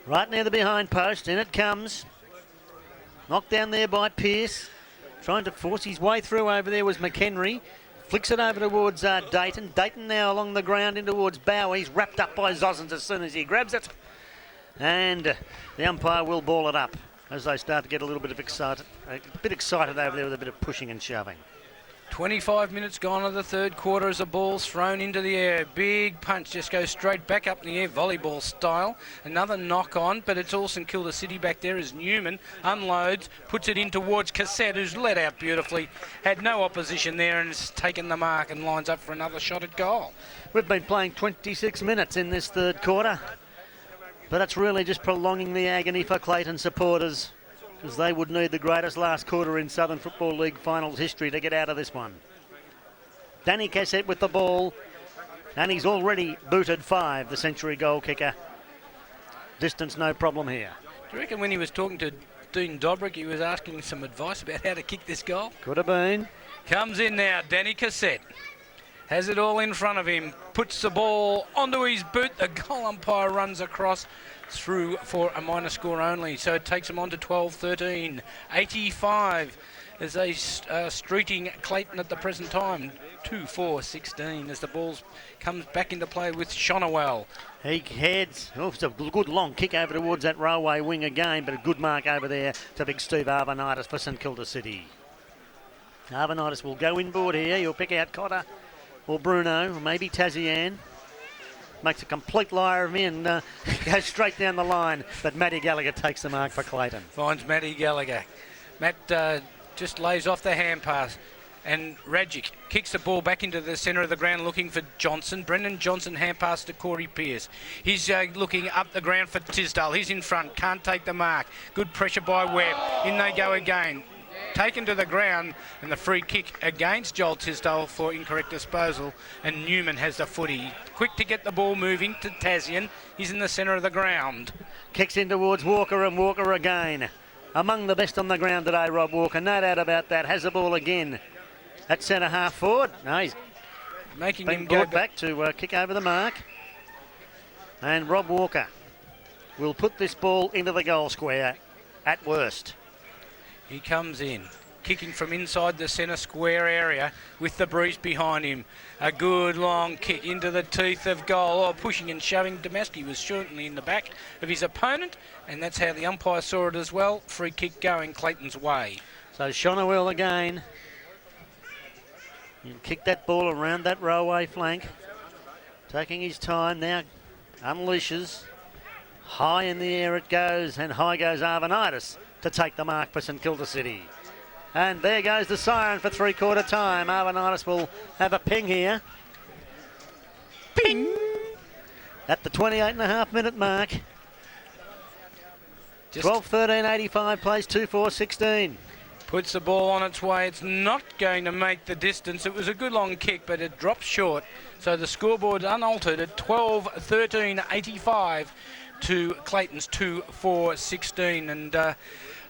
Right near the behind post. In it comes. Knocked down there by Pearce. Trying to force his way through over there was McHenry. Flicks it over towards Dayton. Dayton now along the ground in towards Bowie. He's wrapped up by Zosens as soon as he grabs it. And the umpire will ball it up as they start to get a little bit excited over there with a bit of pushing and shoving. 25 minutes gone of the third quarter as the ball's thrown into the air. Big punch, just goes straight back up in the air, volleyball style. Another knock on, but it's all St Kilda City back there as Newman unloads, puts it in towards Cassette, who's let out beautifully. Had no opposition there and has taken the mark and lines up for another shot at goal. We've been playing 26 minutes in this third quarter, but it's really just prolonging the agony for Clayton supporters, because they would need the greatest last quarter in Southern Football League finals history to get out of this one. Danny Cassette with the ball, and he's already booted 5, the Century goal kicker. Distance no problem here. Do you reckon when he was talking to Dean Dobrick, he was asking him some advice about how to kick this goal? Could have been. Comes in now, Danny Cassette. Has it all in front of him, puts the ball onto his boot. The goal umpire runs across through for a minor score only. So it takes them on to 12-13. 85 as they streeting Clayton at the present time. 2-4-16 as the ball comes back into play with Shonowell. He heads. Oh, it's a good long kick over towards that railway wing again, but a good mark over there to big Steve Arvanitis for St Kilda City. Arvanitis will go inboard here. He'll pick out Cotter or Bruno or maybe Tazian. Makes a complete liar of me and goes straight down the line. But Matty Gallagher takes the mark for Clayton. Finds Matty Gallagher. Matt just lays off the hand pass. And Radjic kicks the ball back into the centre of the ground looking for Johnson. Brendan Johnson hand pass to Corey Pearce. He's looking up the ground for Tisdale. He's in front. Can't take the mark. Good pressure by Webb. In they go again. Taken to the ground, and the free kick against Joel Tisdale for incorrect disposal, and Newman has the footy. Quick to get the ball moving to Tazian. He's in the centre of the ground. Kicks in towards Walker, and Walker again. Among the best on the ground today, Rob Walker. No doubt about that. Has the ball again at centre half forward. No, he's making been him brought go back to kick over the mark. And Rob Walker will put this ball into the goal square at worst. He comes in, kicking from inside the centre square area with the breeze behind him. A good long kick into the teeth of goal. Oh, pushing and shoving. Damaski was certainly in the back of his opponent, and that's how the umpire saw it as well. Free kick going Clayton's way. So Shonowell again. He'll kick that ball around that railway flank. Taking his time now. Unleashes. High in the air it goes, and high goes Arvanitis to take the mark for St Kilda City. And there goes the siren for three-quarter time. Arvanitis will have a ping here. Ping! At the 28.5-minute mark. 12-13-85 plays 2-4-16. Puts the ball on its way. It's not going to make the distance. It was a good long kick, but it dropped short. So the scoreboard's unaltered at 12-13-85 to Clayton's 2-4-16. And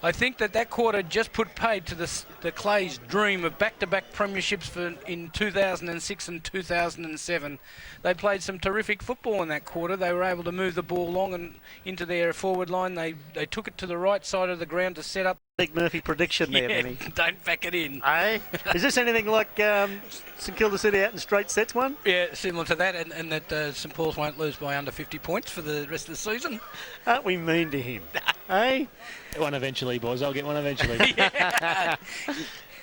I think that quarter just put paid to the Clay's dream of back-to-back premierships in 2006 and 2007. They played some terrific football in that quarter. They were able to move the ball long and into their forward line. They took it to the right side of the ground to set up. Big Murphy prediction there, Benny. Don't back it in. Hey? Is this anything like St Kilda City out in straight sets one? Yeah, similar to that, and that St Paul's won't lose by under 50 points for the rest of the season. Aren't we mean to him? Hey? Get one eventually, boys. I'll get one eventually.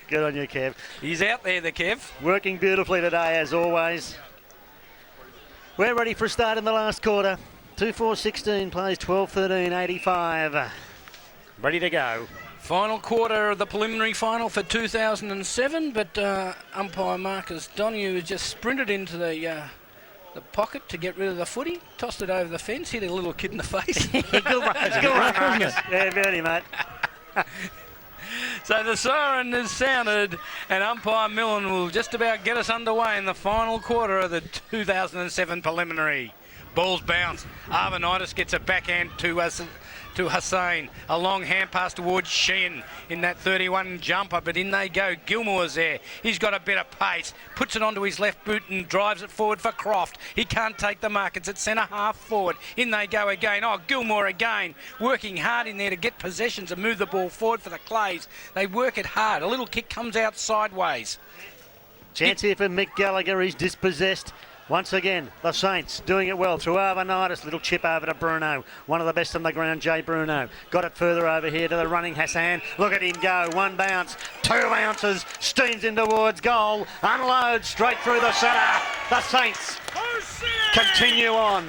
Good on you, Kev. He's out there, the Kev. Working beautifully today, as always. We're ready for a start in the last quarter. 2-4-16 plays 12-13-85. Ready to go. Final quarter of the preliminary final for 2007, but umpire Marcus Donoghue has just sprinted into the pocket to get rid of the footy, tossed it over the fence, hit a little kid in the face. Good run, Marcus. Yeah, very, mate. So the siren is sounded, and umpire Millen will just about get us underway in the final quarter of the 2007 preliminary. Ball's bounce. Arvanitis gets a backhand to Hussain. A long hand pass towards Sheehan in that 31 jumper, but in they go. Gilmore's there. He's got a bit of pace. Puts it onto his left boot and drives it forward for Croft. He can't take the mark. It's at centre half forward. In they go again. Oh, Gilmore again. Working hard in there to get possessions and move the ball forward for the Clays. They work it hard. A little kick comes out sideways. Chance here for Mick Gallagher. He's dispossessed. Once again, the Saints doing it well through Arvanitis. Little chip over to Bruno. One of the best on the ground, Jay Bruno. Got it further over here to the running Hassan. Look at him go. One bounce, 2 bounces. Steams in towards goal. Unloads straight through the centre. The Saints continue on.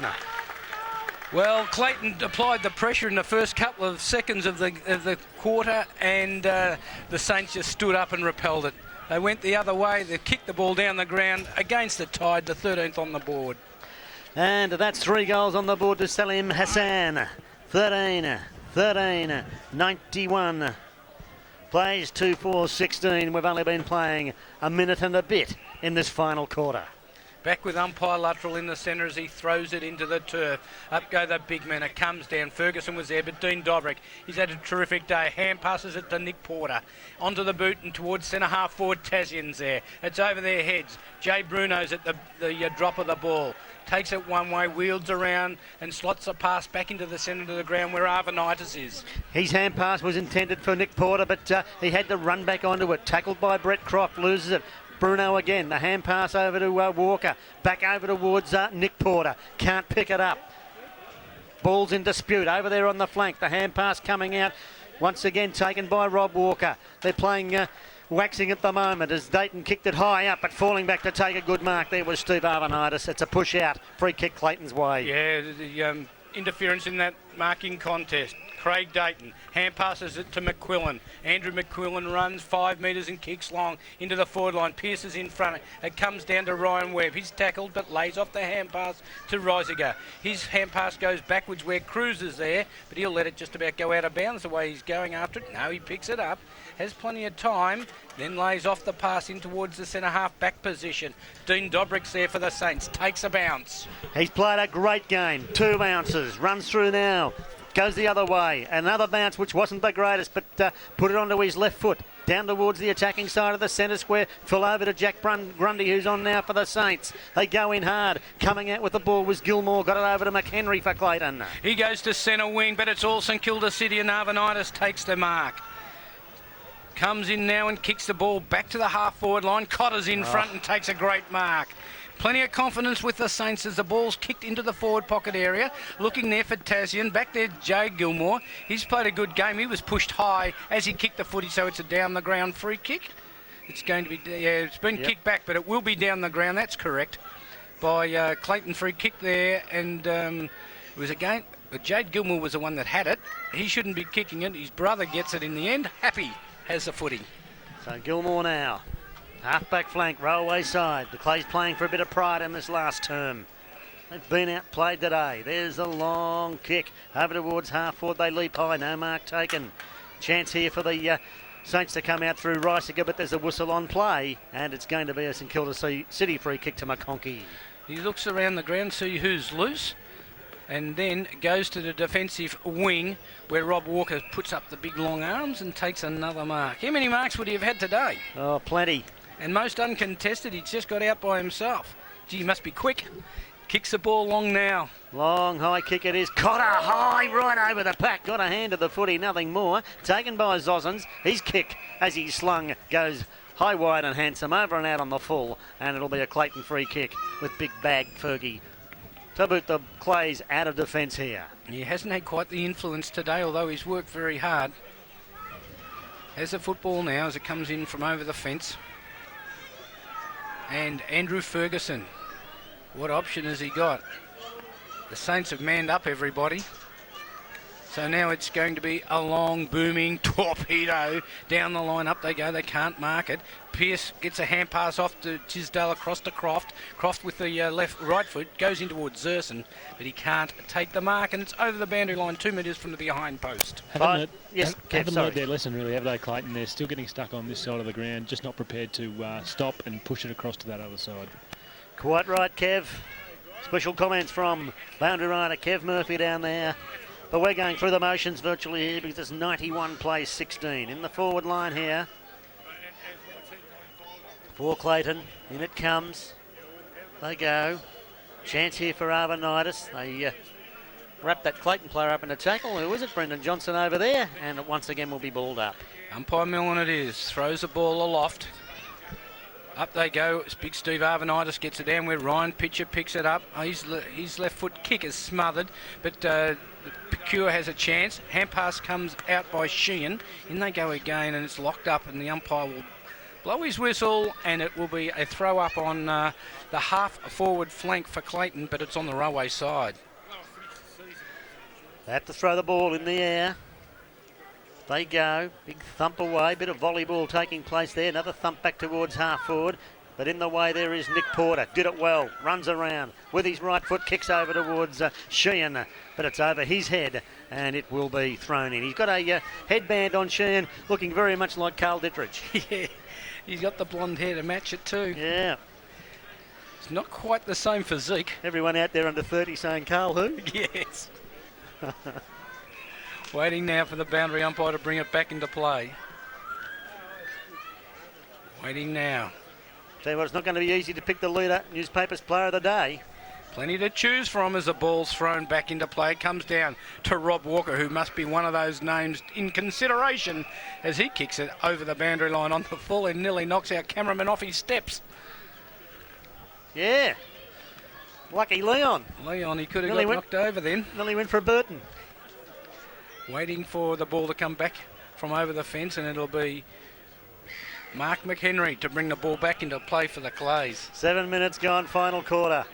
Well, Clayton applied the pressure in the first couple of seconds of the quarter, and the Saints just stood up and repelled it. They went the other way. They kicked the ball down the ground against the tide, the 13th on the board. And that's 3 goals on the board to Salim Hassan. 13-91. Plays 2-4-16. We've only been playing a minute and a bit in this final quarter. Back with umpire Luttrell in the centre as he throws it into the turf. Up go the big men. It comes down. Ferguson was there, but Dean Dobrik, he's had a terrific day. Hand passes it to Nick Porter. Onto the boot and towards centre half forward. Tassian's there. It's over their heads. Jay Bruno's at the drop of the ball. Takes it one way, wheels around and slots a pass back into the centre of the ground where Arvanitis is. His hand pass was intended for Nick Porter, but he had to run back onto it. Tackled by Brett Croft, loses it. Bruno again, the hand pass over to Walker, back over towards Nick Porter, can't pick it up. Ball's in dispute over there on the flank, the hand pass coming out, once again taken by Rob Walker. They're playing waxing at the moment as Dayton kicked it high up, but falling back to take a good mark. There was Steve Arvanitis. It's a push out, free kick Clayton's way. Yeah, the interference in that marking contest. Craig Dayton hand passes it to McQuillan. Andrew McQuillan runs 5 metres and kicks long into the forward line. Pierce is in front. It comes down to Ryan Webb. He's tackled but lays off the hand pass to Reisiger. His hand pass goes backwards where Cruz is there, but he'll let it just about go out of bounds the way he's going after it. No, he picks it up, has plenty of time, then lays off the pass in towards the centre half back position. Dean Dobrik's there for the Saints. Takes a bounce. He's played a great game. 2 bounces. Runs through now. Goes the other way. Another bounce which wasn't the greatest, but put it onto his left foot. Down towards the attacking side of the centre square. Fell over to Jack Grundy, who's on now for the Saints. They go in hard. Coming out with the ball was Gilmore. Got it over to McHenry for Clayton. He goes to centre wing, but it's all St Kilda City, and Arvanitis takes the mark. Comes in now and kicks the ball back to the half-forward line. Cotter's in front and takes a great mark. Plenty of confidence with the Saints as the ball's kicked into the forward pocket area. Looking there for Tassian. Back there, Jay Gilmore. He's played a good game. He was pushed high as he kicked the footy, so it's a down-the-ground free kick. It's going to be, it's been kicked back, but it will be down the ground. That's correct. By Clayton, free kick there, and it was again. But Jade Gilmore was the one that had it. He shouldn't be kicking it. His brother gets it in the end. Happy has the footy. So Gilmore now. Half-back flank, Railway side. The Clay's playing for a bit of pride in this last term. They've been outplayed today. There's a long kick over towards half forward. They leap high. No mark taken. Chance here for the Saints to come out through Riesiger, but there's a whistle on play, and it's going to be a St Kilda City free kick to McConkey. He looks around the ground, see who's loose, and then goes to the defensive wing where Rob Walker puts up the big long arms and takes another mark. How many marks would he have had today? Oh, plenty. And most uncontested. He's just got out by himself. Gee, he must be quick. Kicks the ball long now. Long high kick it is. Cotter high right over the pack. Got a hand of the footy, nothing more. Taken by Zozzens. His kick as he's slung goes high, wide and handsome over and out on the full. And it'll be a Clayton free kick with big bag Fergie to boot the Clays out of defence here. He hasn't had quite the influence today, although he's worked very hard. Has the football now as it comes in from over the fence. And Andrew Ferguson. What option has he got? The Saints have manned up, everybody. So now it's going to be a long, booming torpedo down the line. Up they go. They can't mark it. Pearce gets a hand pass off to Tisdale across to Croft. Croft with the right foot goes in towards Zerson, but he can't take the mark, and it's over the boundary line 2 metres from the behind post. Haven't Kev, learned their lesson, really, have they, Clayton? They're still getting stuck on this side of the ground, just not prepared to stop and push it across to that other side. Quite right, Kev. Special comments from boundary rider Kev Murphy down there. But we're going through the motions virtually here because it's 91 plays 16. In the forward line here for Clayton. In it comes. They go. Chance here for Arvanitis. They wrap that Clayton player up in a tackle. Who is it? Brendan Johnson over there. And it once again will be balled up. Umpire Millen it is. Throws the ball aloft. Up they go. Big Steve Arvanitis gets it down where Ryan Pitcher picks it up. His left foot kick is smothered, but Pecure has a chance. Hand pass comes out by Sheehan. In they go again, and it's locked up, and the umpire will blow his whistle, and it will be a throw up on the half forward flank for Clayton, but it's on the railway side. They have to throw the ball in the air. They go. Big thump away. Bit of volleyball taking place there. Another thump back towards half forward. But in the way there is Nick Porter. Did it well. Runs around. With his right foot kicks over towards Sheehan. But it's over his head. And it will be thrown in. He's got a headband on Sheehan. Looking very much like Carl Dittrich. Yeah. He's got the blonde hair to match it too. Yeah. It's not quite the same physique. Everyone out there under 30 saying, Carl who? Yes. Waiting now for the boundary umpire to bring it back into play. Waiting now. Tell you what, it's not going to be easy to pick the leader newspaper's player of the day. Plenty to choose from as the ball's thrown back into play. It comes down to Rob Walker, who must be one of those names in consideration as he kicks it over the boundary line on the full and nearly knocks our cameraman off his steps. Yeah. Lucky Leon. Leon, he could have got knocked over then. Nearly went for a Burton. Waiting for the ball to come back from over the fence, and it'll be Mark McHenry to bring the ball back into play for the Clays. 7 minutes gone, final quarter.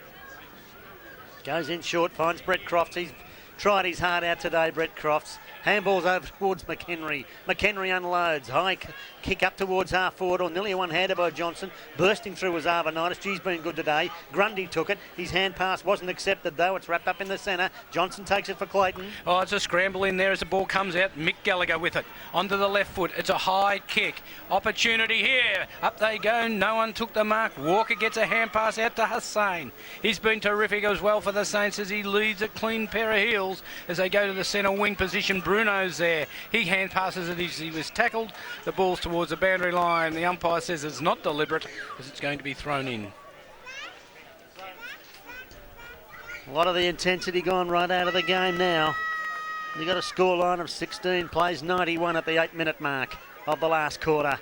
Goes in short, finds Brett Crofts. He's tried his heart out today, Brett Crofts. Handballs over towards McHenry. McHenry unloads. High kick up towards half forward, or nearly one-handed by Johnson. Bursting through was Arvanitis. G's been good today. Grundy took it. His hand pass wasn't accepted, though. It's wrapped up in the centre. Johnson takes it for Clayton. Oh, it's a scramble in there as the ball comes out. Mick Gallagher with it. Onto the left foot. It's a high kick. Opportunity here. Up they go. No one took the mark. Walker gets a hand pass out to Hussain. He's been terrific as well for the Saints as he leads a clean pair of heels as they go to the centre wing position. Bruno's there. He hand passes it as he was tackled. The ball's towards the boundary line. The umpire says it's not deliberate as it's going to be thrown in. A lot of the intensity gone right out of the game now. You've got a scoreline of 16 plays 91 at the 8-minute mark of the last quarter.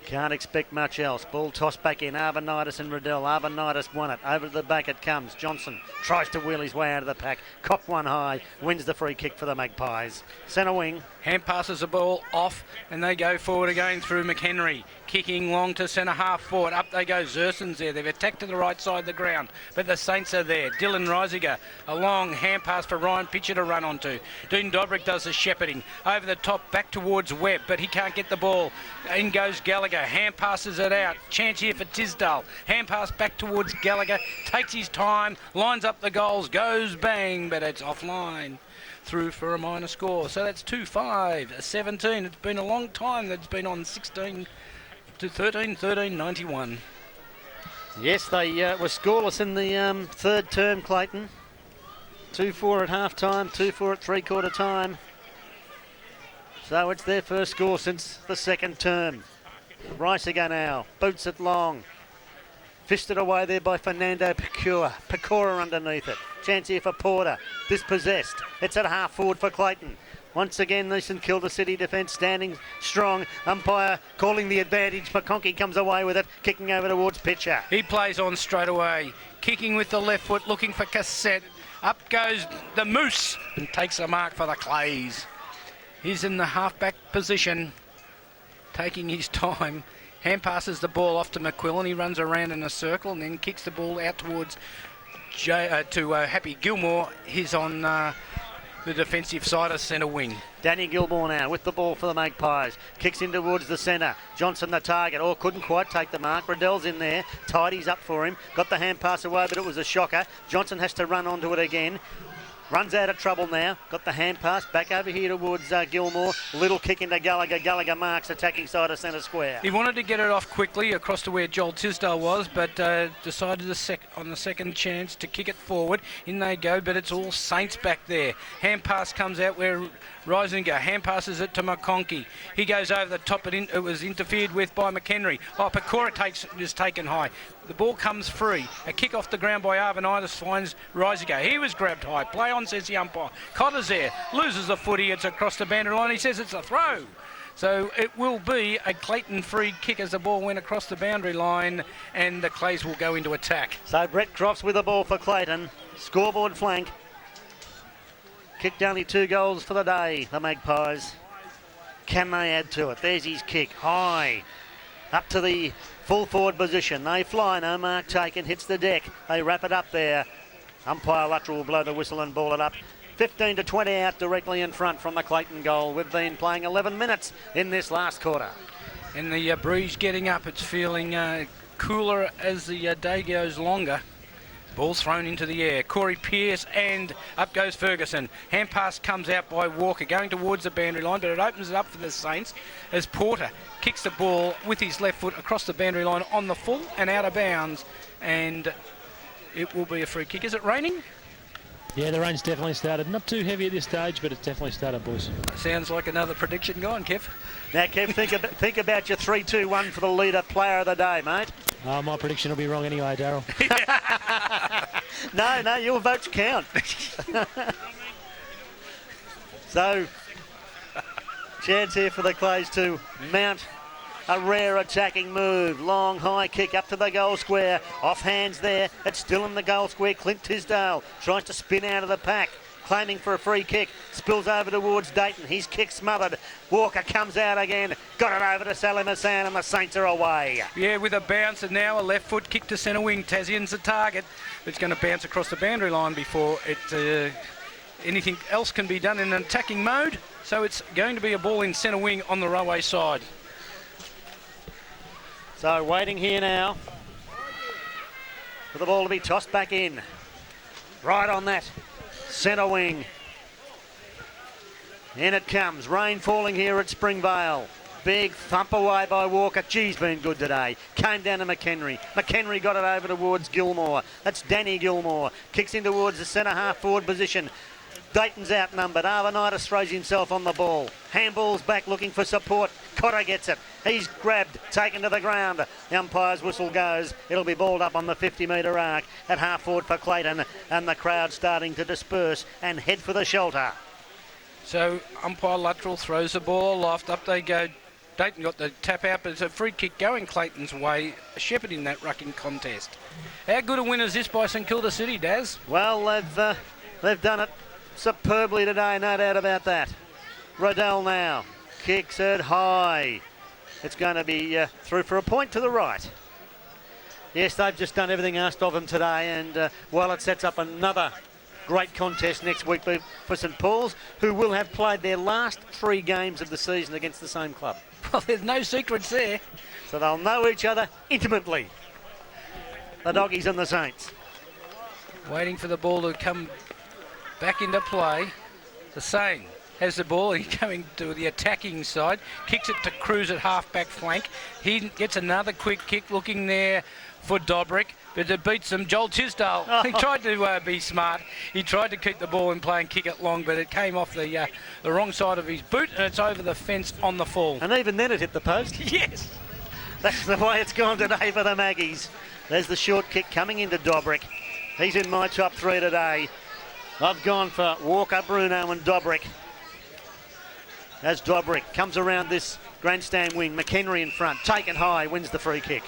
Can't expect much else. Ball tossed back in. Arvanitis and Riddell. Arvanitis won it. Over to the back it comes. Johnson tries to wheel his way out of the pack. Copped one high. Wins the free kick for the Magpies. Centre wing. Hand passes the ball off and they go forward again through McHenry. Kicking long to centre half forward. Up they go. Zersen's there. They've attacked to the right side of the ground. But the Saints are there. Dylan Reisiger. A long hand pass for Ryan Pitcher to run onto. Dean Dobrik does the shepherding. Over the top, back towards Webb. But he can't get the ball. In goes Gallagher. Hand passes it out. Chance here for Tisdale. Hand pass back towards Gallagher. Takes his time. Lines up the goals. Goes bang. But it's offline. Through for a minor score. So that's 2-5. 17. It's been a long time that's been on 16 to 13-91. Yes, they were scoreless in the third term, Clayton. 2-4 at half time, 2-4 at three-quarter time. So it's their first score since the second term. Reisiger now, boots it long. Fisted away there by Fernando Pecora underneath it. Chance here for Porter, dispossessed. It's at half forward for Clayton. Once again, the St Kilda City defence standing strong. Umpire calling the advantage. McConkey comes away with it, kicking over towards Pitcher. He plays on straight away, kicking with the left foot, looking for Cassette. Up goes the Moose and takes a mark for the Clays. He's in the half-back position, taking his time. Hand passes the ball off to McQuillan. He runs around in a circle and then kicks the ball out towards Happy Gilmore. He's on the defensive side of centre wing. Danny Gilmore now with the ball for the Magpies. Kicks in towards the centre. Johnson the target. Oh, couldn't quite take the mark. Riddell's in there. Tidy's up for him. Got the hand pass away, but it was a shocker. Johnson has to run onto it again. Runs out of trouble now. Got the hand pass back over here towards Gilmore. Little kick into Gallagher. Gallagher marks attacking side of centre square. He wanted to get it off quickly across to where Joel Tisdale was, but decided on the second chance to kick it forward. In they go, but it's all Saints back there. Hand pass comes out where Reisinger hand passes it to McConkey. He goes over the top. It was interfered with by McHenry. Oh, Pecora is taken high. The ball comes free. A kick off the ground by Arvanitis finds Reisiger. He was grabbed high. Play on, says the umpire. Cotter's there. Loses the footy. It's across the boundary line. He says it's a throw. So it will be a Clayton free kick as the ball went across the boundary line, and the Clays will go into attack. So Brett Crofts with the ball for Clayton. Scoreboard flank. Kicked only 2 goals for the day, the Magpies. Can they add to it? There's his kick. High. Up to the full forward position. They fly. No mark taken. Hits the deck. They wrap it up there. Umpire Luttrell will blow the whistle and ball it up. 15 to 20 out directly in front from the Clayton goal. We've been playing 11 minutes in this last quarter. And the breeze getting up. It's feeling cooler as the day goes longer. Ball's thrown into the air. Corey Pearce and up goes Ferguson. Hand pass comes out by Walker going towards the boundary line, but it opens it up for the Saints as Porter kicks the ball with his left foot across the boundary line on the full and out of bounds, and it will be a free kick. Is it raining? Yeah, the rain's definitely started. Not too heavy at this stage, but it's definitely started, boys. Sounds like another prediction. Go on, Kev. Now, Kev, think about your 3-2-1 for the leader player of the day, mate. My prediction will be wrong anyway, Darryl. No, your votes count. So, chance here for the Clays to mount a rare attacking move. Long, high kick up to the goal square. Off hands there. It's still in the goal square. Clint Tisdale tries to spin out of the pack. Claiming for a free kick. Spills over towards Dayton. His kick smothered. Walker comes out again. Got it over to Sally Massan and the Saints are away. Yeah, with a bounce and now a left foot kick to centre wing. Tassian's the target. It's going to bounce across the boundary line before it anything else can be done in an attacking mode. So it's going to be a ball in centre wing on the Railway side. So waiting here now for the ball to be tossed back in. Right on that centre wing. In it comes. Rain falling here at Springvale. Big thump away by Walker. Gee's been good today. Came down to McHenry. McHenry got it over towards Gilmore. That's Danny Gilmore. Kicks in towards the centre half forward position. Dayton's outnumbered. Arvanitis throws himself on the ball. Handball's back looking for support. Cotter gets it. He's grabbed, taken to the ground. The umpire's whistle goes. It'll be balled up on the 50-metre arc at half forward for Clayton, and the crowd starting to disperse and head for the shelter. So umpire Luttrell throws the ball aloft. Up they go. Dayton got the tap out, but it's a free kick going Clayton's way. A shepherd in that rucking contest. How good a win is this by St Kilda City, Daz? Well, they've done it superbly today, no doubt about that. Riddell now kicks it high. It's going to be through for a point to the right. Yes, they've just done everything asked of them today, and while it sets up another great contest next week for St Paul's, who will have played their last 3 games of the season against the same club. Well, there's no secrets there. So they'll know each other intimately, the Doggies and the Saints. Waiting for the ball to come back into play. The Saint has the ball. He's coming to the attacking side. Kicks it to Cruz at half-back flank. He gets another quick kick looking there for Dobrik, but it beats him. Joel Tisdale, he tried to be smart. He tried to keep the ball in play and kick it long, but it came off the wrong side of his boot, and it's over the fence on the full. And even then it hit the post. Yes. That's the way it's gone today for the Maggies. There's the short kick coming into Dobrik. He's in my top 3 today. I've gone for Walker, Bruno and Dobrik. As Dobrik comes around this grandstand wing, McHenry in front, taken high, wins the free kick.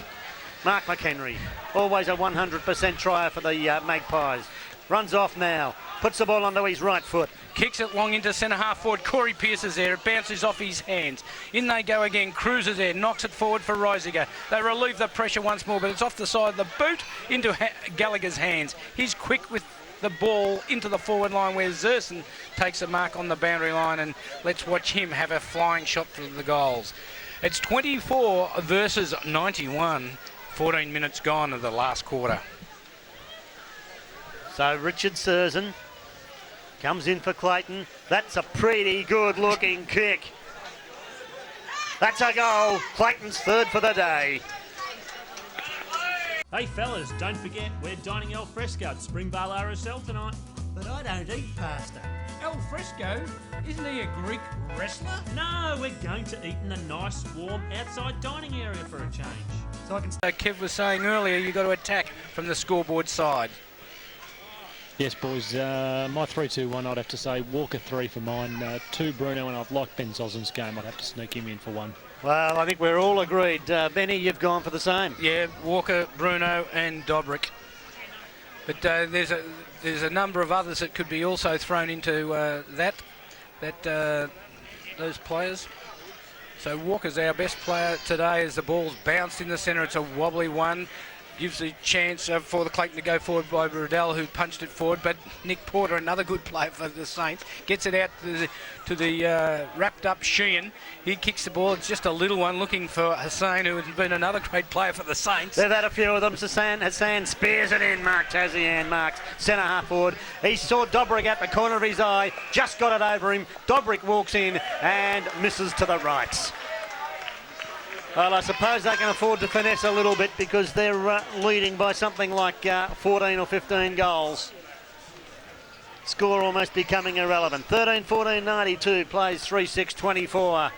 Mark McHenry, always a 100% trier for the Magpies. Runs off now, puts the ball onto his right foot. Kicks it long into centre half forward. Corey Pearce is there. It bounces off his hands. In they go again. Cruz is there. Knocks it forward for Reisiger. They relieve the pressure once more, but it's off the side of the boot into Gallagher's hands. He's quick with the ball into the forward line where Zerson takes a mark on the boundary line, and let's watch him have a flying shot for the goals. It's 24 versus 91. 14 minutes gone of the last quarter. So Richard Serzan comes in for Clayton. That's a pretty good looking kick. That's a goal. Clayton's 3rd for the day. Hey fellas, don't forget we're dining al fresco at Springvale RSL tonight. But I don't eat pasta. El Fresco? Isn't he a Greek wrestler? No, we're going to eat in a nice, warm, outside dining area for a change. So I can say Kev was saying earlier, you've got to attack from the scoreboard side. Yes, boys, my 3-2-1, I'd have to say Walker 3 for mine, 2 Bruno, and I've liked Ben Zossen's game. I'd have to sneak him in for 1. Well, I think we're all agreed. Benny, you've gone for the same. Yeah, Walker, Bruno and Dobrik. But there's a number of others that could be also thrown into those players. So Walker's our best player today as the ball's bounced in the centre. It's a wobbly one. Gives the chance for the Clayton to go forward by Riddell, who punched it forward. But Nick Porter, another good player for the Saints, gets it out to the wrapped up Sheehan. He kicks the ball. It's just a little one looking for Hassan, who has been another great player for the Saints. They've had a few of them. Hassan spears it in. Mark Tazian marks centre half forward. He saw Dobrik at the corner of his eye, just got it over him. Dobrik walks in and misses to the right. Well, I suppose they can afford to finesse a little bit because they're leading by something like 14 or 15 goals. Score almost becoming irrelevant. 13-14-92, plays 3-6-24.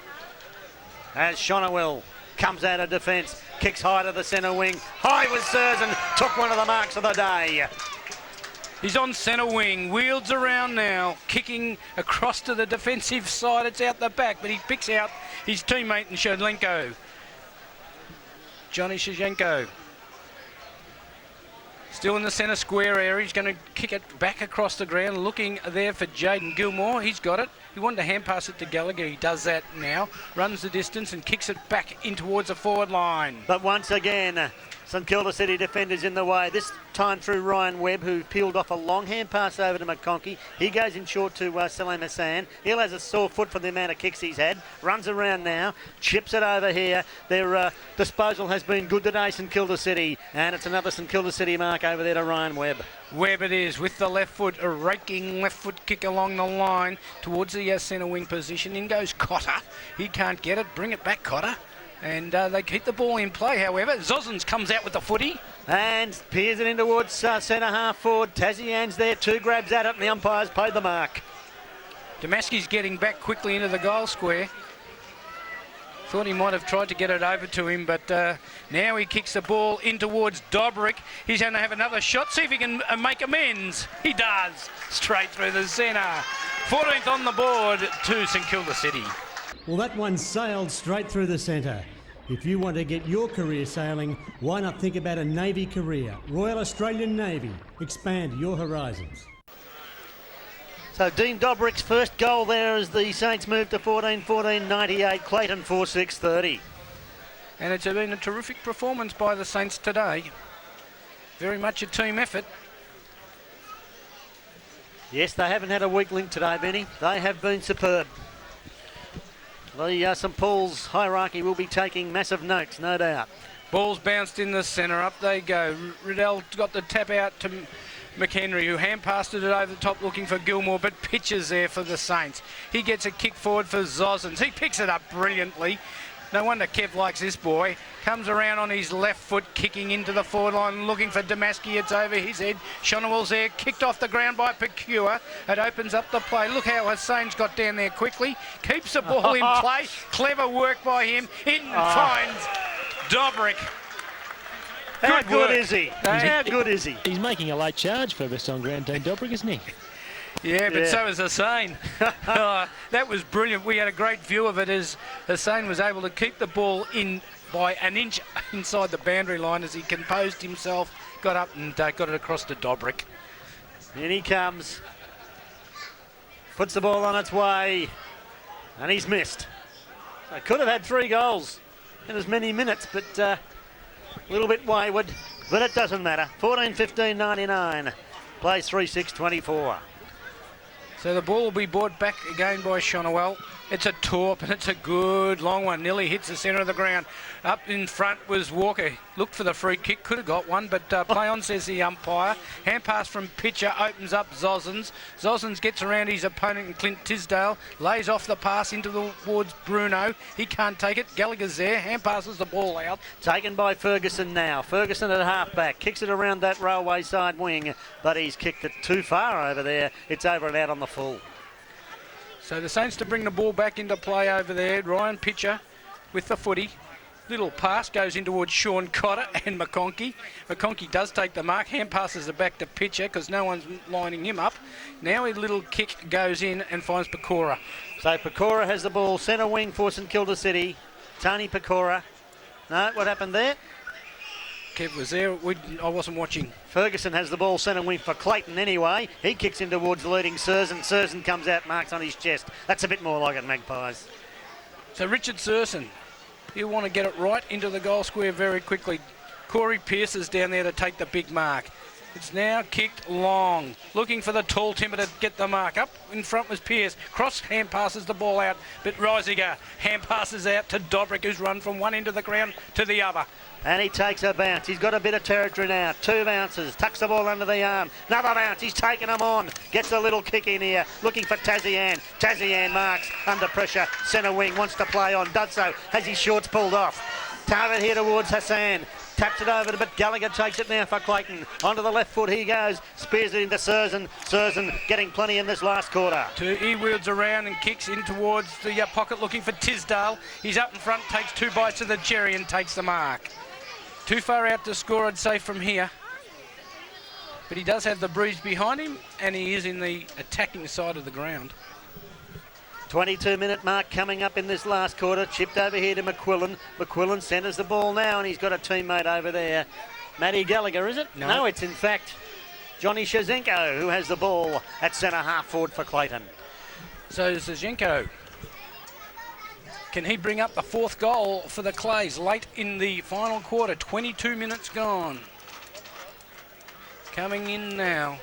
As Shonowell comes out of defence, kicks high to the centre wing. High was Serzan, took one of the marks of the day. He's on centre wing, wields around now, kicking across to the defensive side. It's out the back, but he picks out his teammate in Shedlenko. Johnny Shizhenko. Still in the centre square area. He's going to kick it back across the ground, looking there for Jaden Gilmore. He's got it. He wanted to hand pass it to Gallagher. He does that now. Runs the distance and kicks it back in towards the forward line. But once again, St Kilda City defenders in the way. This time through Ryan Webb, who peeled off a long hand pass over to McConkey. He goes in short to Salam Hassan. Hill has a sore foot for the amount of kicks he's had. Runs around now, chips it over here. Their disposal has been good today, St Kilda City. And it's another St Kilda City mark over there to Ryan Webb. Webb it is with the left foot, a raking left foot kick along the line towards the centre wing position. In goes Cotter. He can't get it. Bring it back, Cotter. And they keep the ball in play, however. Zosens comes out with the footy. And peers it in towards centre half forward. Tazian's there, 2 grabs at it, and the umpires paid the mark. Damaski's getting back quickly into the goal square. Thought he might have tried to get it over to him, but now he kicks the ball in towards Dobrik. He's going to have another shot, see if he can make amends. He does, straight through the centre. 14th on the board to St Kilda City. Well, that one sailed straight through the centre. If you want to get your career sailing, why not think about a Navy career? Royal Australian Navy. Expand your horizons. So Dean Dobrik's first goal there as the Saints move to 14-14-98. Clayton 4-6-30. And it's been a terrific performance by the Saints today. Very much a team effort. Yes, they haven't had a weak link today, Benny. They have been superb. The St Paul's hierarchy will be taking massive notes, no doubt. Ball's bounced in the centre. Up they go. Riddell got the tap out to McHenry, who hand-passed it over the top looking for Gilmore, but pitches there for the Saints. He gets a kick forward for Zosens. He picks it up brilliantly. No wonder Kev likes this boy. Comes around on his left foot, kicking into the forward line, looking for Damaski. It's over his head. Shonowell's there, kicked off the ground by Pecure. It opens up the play. Look how Hussain's got down there quickly. Keeps the ball in play. Clever work by him. In finds Dobrik. How good is he? How good is he? He's making a late charge for best on ground team Dobrik, isn't he? Yeah, but so is Hussain. That was brilliant. We had a great view of it as Hussain was able to keep the ball in by an inch inside the boundary line as he composed himself, got up and got it across to Dobrik. In he comes. Puts the ball on its way. And he's missed. So could have had 3 goals in as many minutes, but a little bit wayward. But it doesn't matter. 14-15-99. Plays 3-6-24. So the ball will be brought back again by Shonowell. It's a torp and it's a good long one. Nearly hits the centre of the ground. Up in front was Walker. Looked for the free kick, could have got one, but play on, says the umpire. Hand pass from Pitcher opens up Zosens. Zosens gets around his opponent in Clint Tisdale. Lays off the pass into towards Bruno. He can't take it. Gallagher's there. Hand passes the ball out. Taken by Ferguson now. Ferguson at half-back. Kicks it around that railway side wing, but he's kicked it too far over there. It's over and out on the full. So the Saints to bring the ball back into play over there. Ryan Pitcher with the footy. Little pass goes in towards Sean Cotter and McConkey. McConkey does take the mark. Hand passes it back to Pitcher because no one's lining him up. Now a little kick goes in and finds Pecora. So Pecora has the ball. Centre wing for St Kilda City. Tony Pecora. No, what happened there? Kev was there. I wasn't watching. Ferguson has the ball centre wing for Clayton anyway. He kicks in towards the leading Surson. Surson comes out, marks on his chest. That's a bit more like it, Magpies. So Richard Surson, he'll want to get it right into the goal square very quickly. Corey Pearce is down there to take the big mark. It's now kicked long. Looking for the tall timber to get the mark. Up in front was Pearce. Cross hand passes the ball out. But Reisiger hand passes out to Dobrik, who's run from one end of the ground to the other. And he takes a bounce. He's got a bit of territory now. 2 bounces. Tucks the ball under the arm. Another bounce. He's taken them on. Gets a little kick in here. Looking for Tazian. Tazian marks. Under pressure. Centre wing. Wants to play on. Does so. Has his shorts pulled off. Target here towards Hassan. Taps it over, but Gallagher takes it now for Clayton. Onto the left foot he goes. Spears it into Surson. Surson getting plenty in this last quarter. He wheels around and kicks in towards the pocket looking for Tisdale. He's up in front, takes 2 bites of the cherry and takes the mark. Too far out to score, I'd say, from here. But he does have the breeze behind him, and he is in the attacking side of the ground. 22-minute mark coming up in this last quarter. Chipped over here to McQuillan. McQuillan centres the ball now, and he's got a teammate over there. Matty Gallagher, is it? No, it's in fact Johnny Shazenko who has the ball at centre half forward for Clayton. So Shazenko, can he bring up the 4th goal for the Clays late in the final quarter? 22 minutes gone. Coming in now.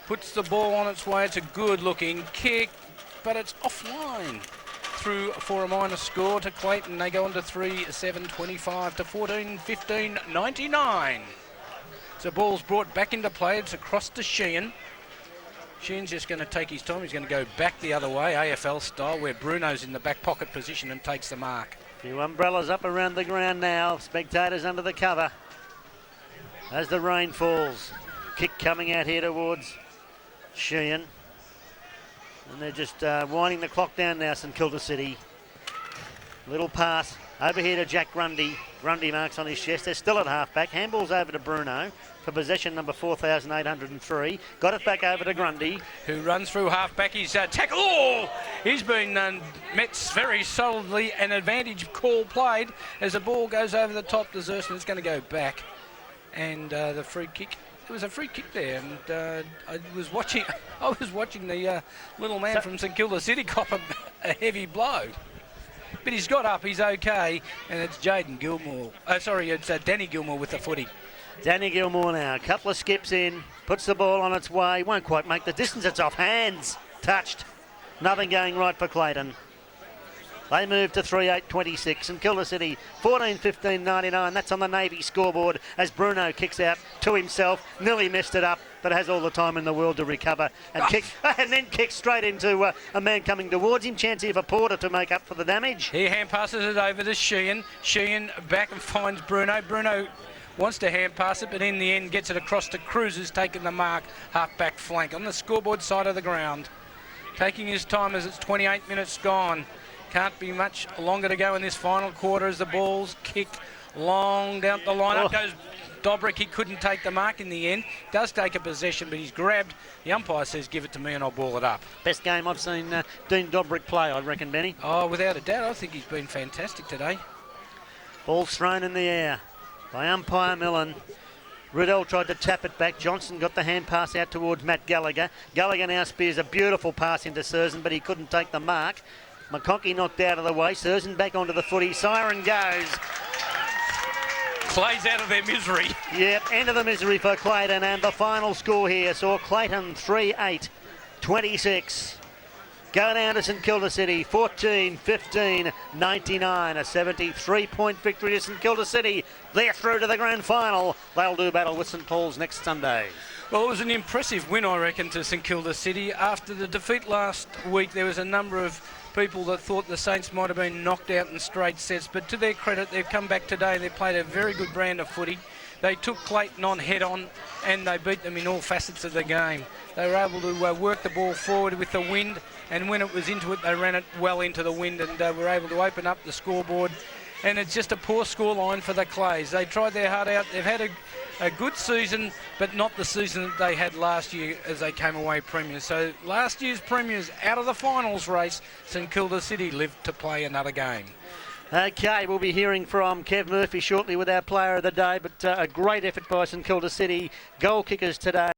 Puts the ball on its way. It's a good-looking kick, but it's offline. Through for a minor score to Clayton. They go on to 3-7-25 to 14-15-99. So ball's brought back into play. It's across to Sheehan. Sheehan's just going to take his time. He's going to go back the other way, AFL style, where Bruno's in the back pocket position and takes the mark. Few umbrellas up around the ground now. Spectators under the cover as the rain falls. Kick coming out here towards Sheehan. And they're just winding the clock down now, St Kilda City. Little pass over here to Jack Grundy. Grundy marks on his chest. They're still at halfback. Handball's over to Bruno for possession number 4,803. Got it back over to Grundy. Who runs through halfback. He's tackle. Oh! He's been met very solidly. An advantage call played as the ball goes over the top to Zerson. It's going to go back. And the free kick. There was a free kick there, and I was watching the little man from St Kilda City cop a heavy blow. but he's got up, he's okay, and it's Jaden Gilmore. It's Danny Gilmore with the footy. Danny Gilmore now, a couple of skips in, puts the ball on its way, won't quite make the distance, it's off hands, touched. Nothing going right for Clayton. They move to 3-8-26 and Kilda City 14-15-99. That's on the Navy scoreboard as Bruno kicks out to himself. Nearly messed it up, but has all the time in the world to recover and then kicks straight into a man coming towards him. Chance here for Porter to make up for the damage. He hand passes it over to Sheehan. Sheehan back and finds Bruno. Bruno wants to hand pass it, but in the end gets it across to Cruz, who's taken the mark half-back flank on the scoreboard side of the ground. Taking his time as it's 28 minutes gone. Can't be much longer to go in this final quarter as the ball's kicked long down the line. Up goes Dobrik. He couldn't take the mark in the end. Does take a possession, but he's grabbed. The umpire says, give it to me and I'll ball it up. Best game I've seen Dean Dobrik play, I reckon, Benny. Oh, without a doubt. I think he's been fantastic today. Ball's thrown in the air by umpire Millen. Riddell tried to tap it back. Johnson got the hand pass out towards Matt Gallagher. Gallagher now spears a beautiful pass into Surzan, but he couldn't take the mark. McConkey knocked out of the way. Surzan back onto the footy. Siren goes. Clay's out of their misery. Yep, end of the misery for Clayton. And the final score here saw Clayton 3-8-26. Go down to St Kilda City 14-15-99. A 73-point victory to St Kilda City. They're through to the grand final. They'll do battle with St Paul's next Sunday. Well, it was an impressive win, I reckon, to St Kilda City. After the defeat last week, there was a number of people that thought the Saints might have been knocked out in straight sets, but to their credit, they've come back today. They played a very good brand of footy. They took Clayton on head-on, and they beat them in all facets of the game. They were able to work the ball forward with the wind, and when it was into it, they ran it well into the wind and were able to open up the scoreboard. And it's just a poor scoreline for the Clays. They tried their heart out. They've had a good season, but not the season that they had last year as they came away premiers. So last year's premiers out of the finals race, St Kilda City lived to play another game. Okay, we'll be hearing from Kev Murphy shortly with our player of the day, but a great effort by St Kilda City. Goal kickers today.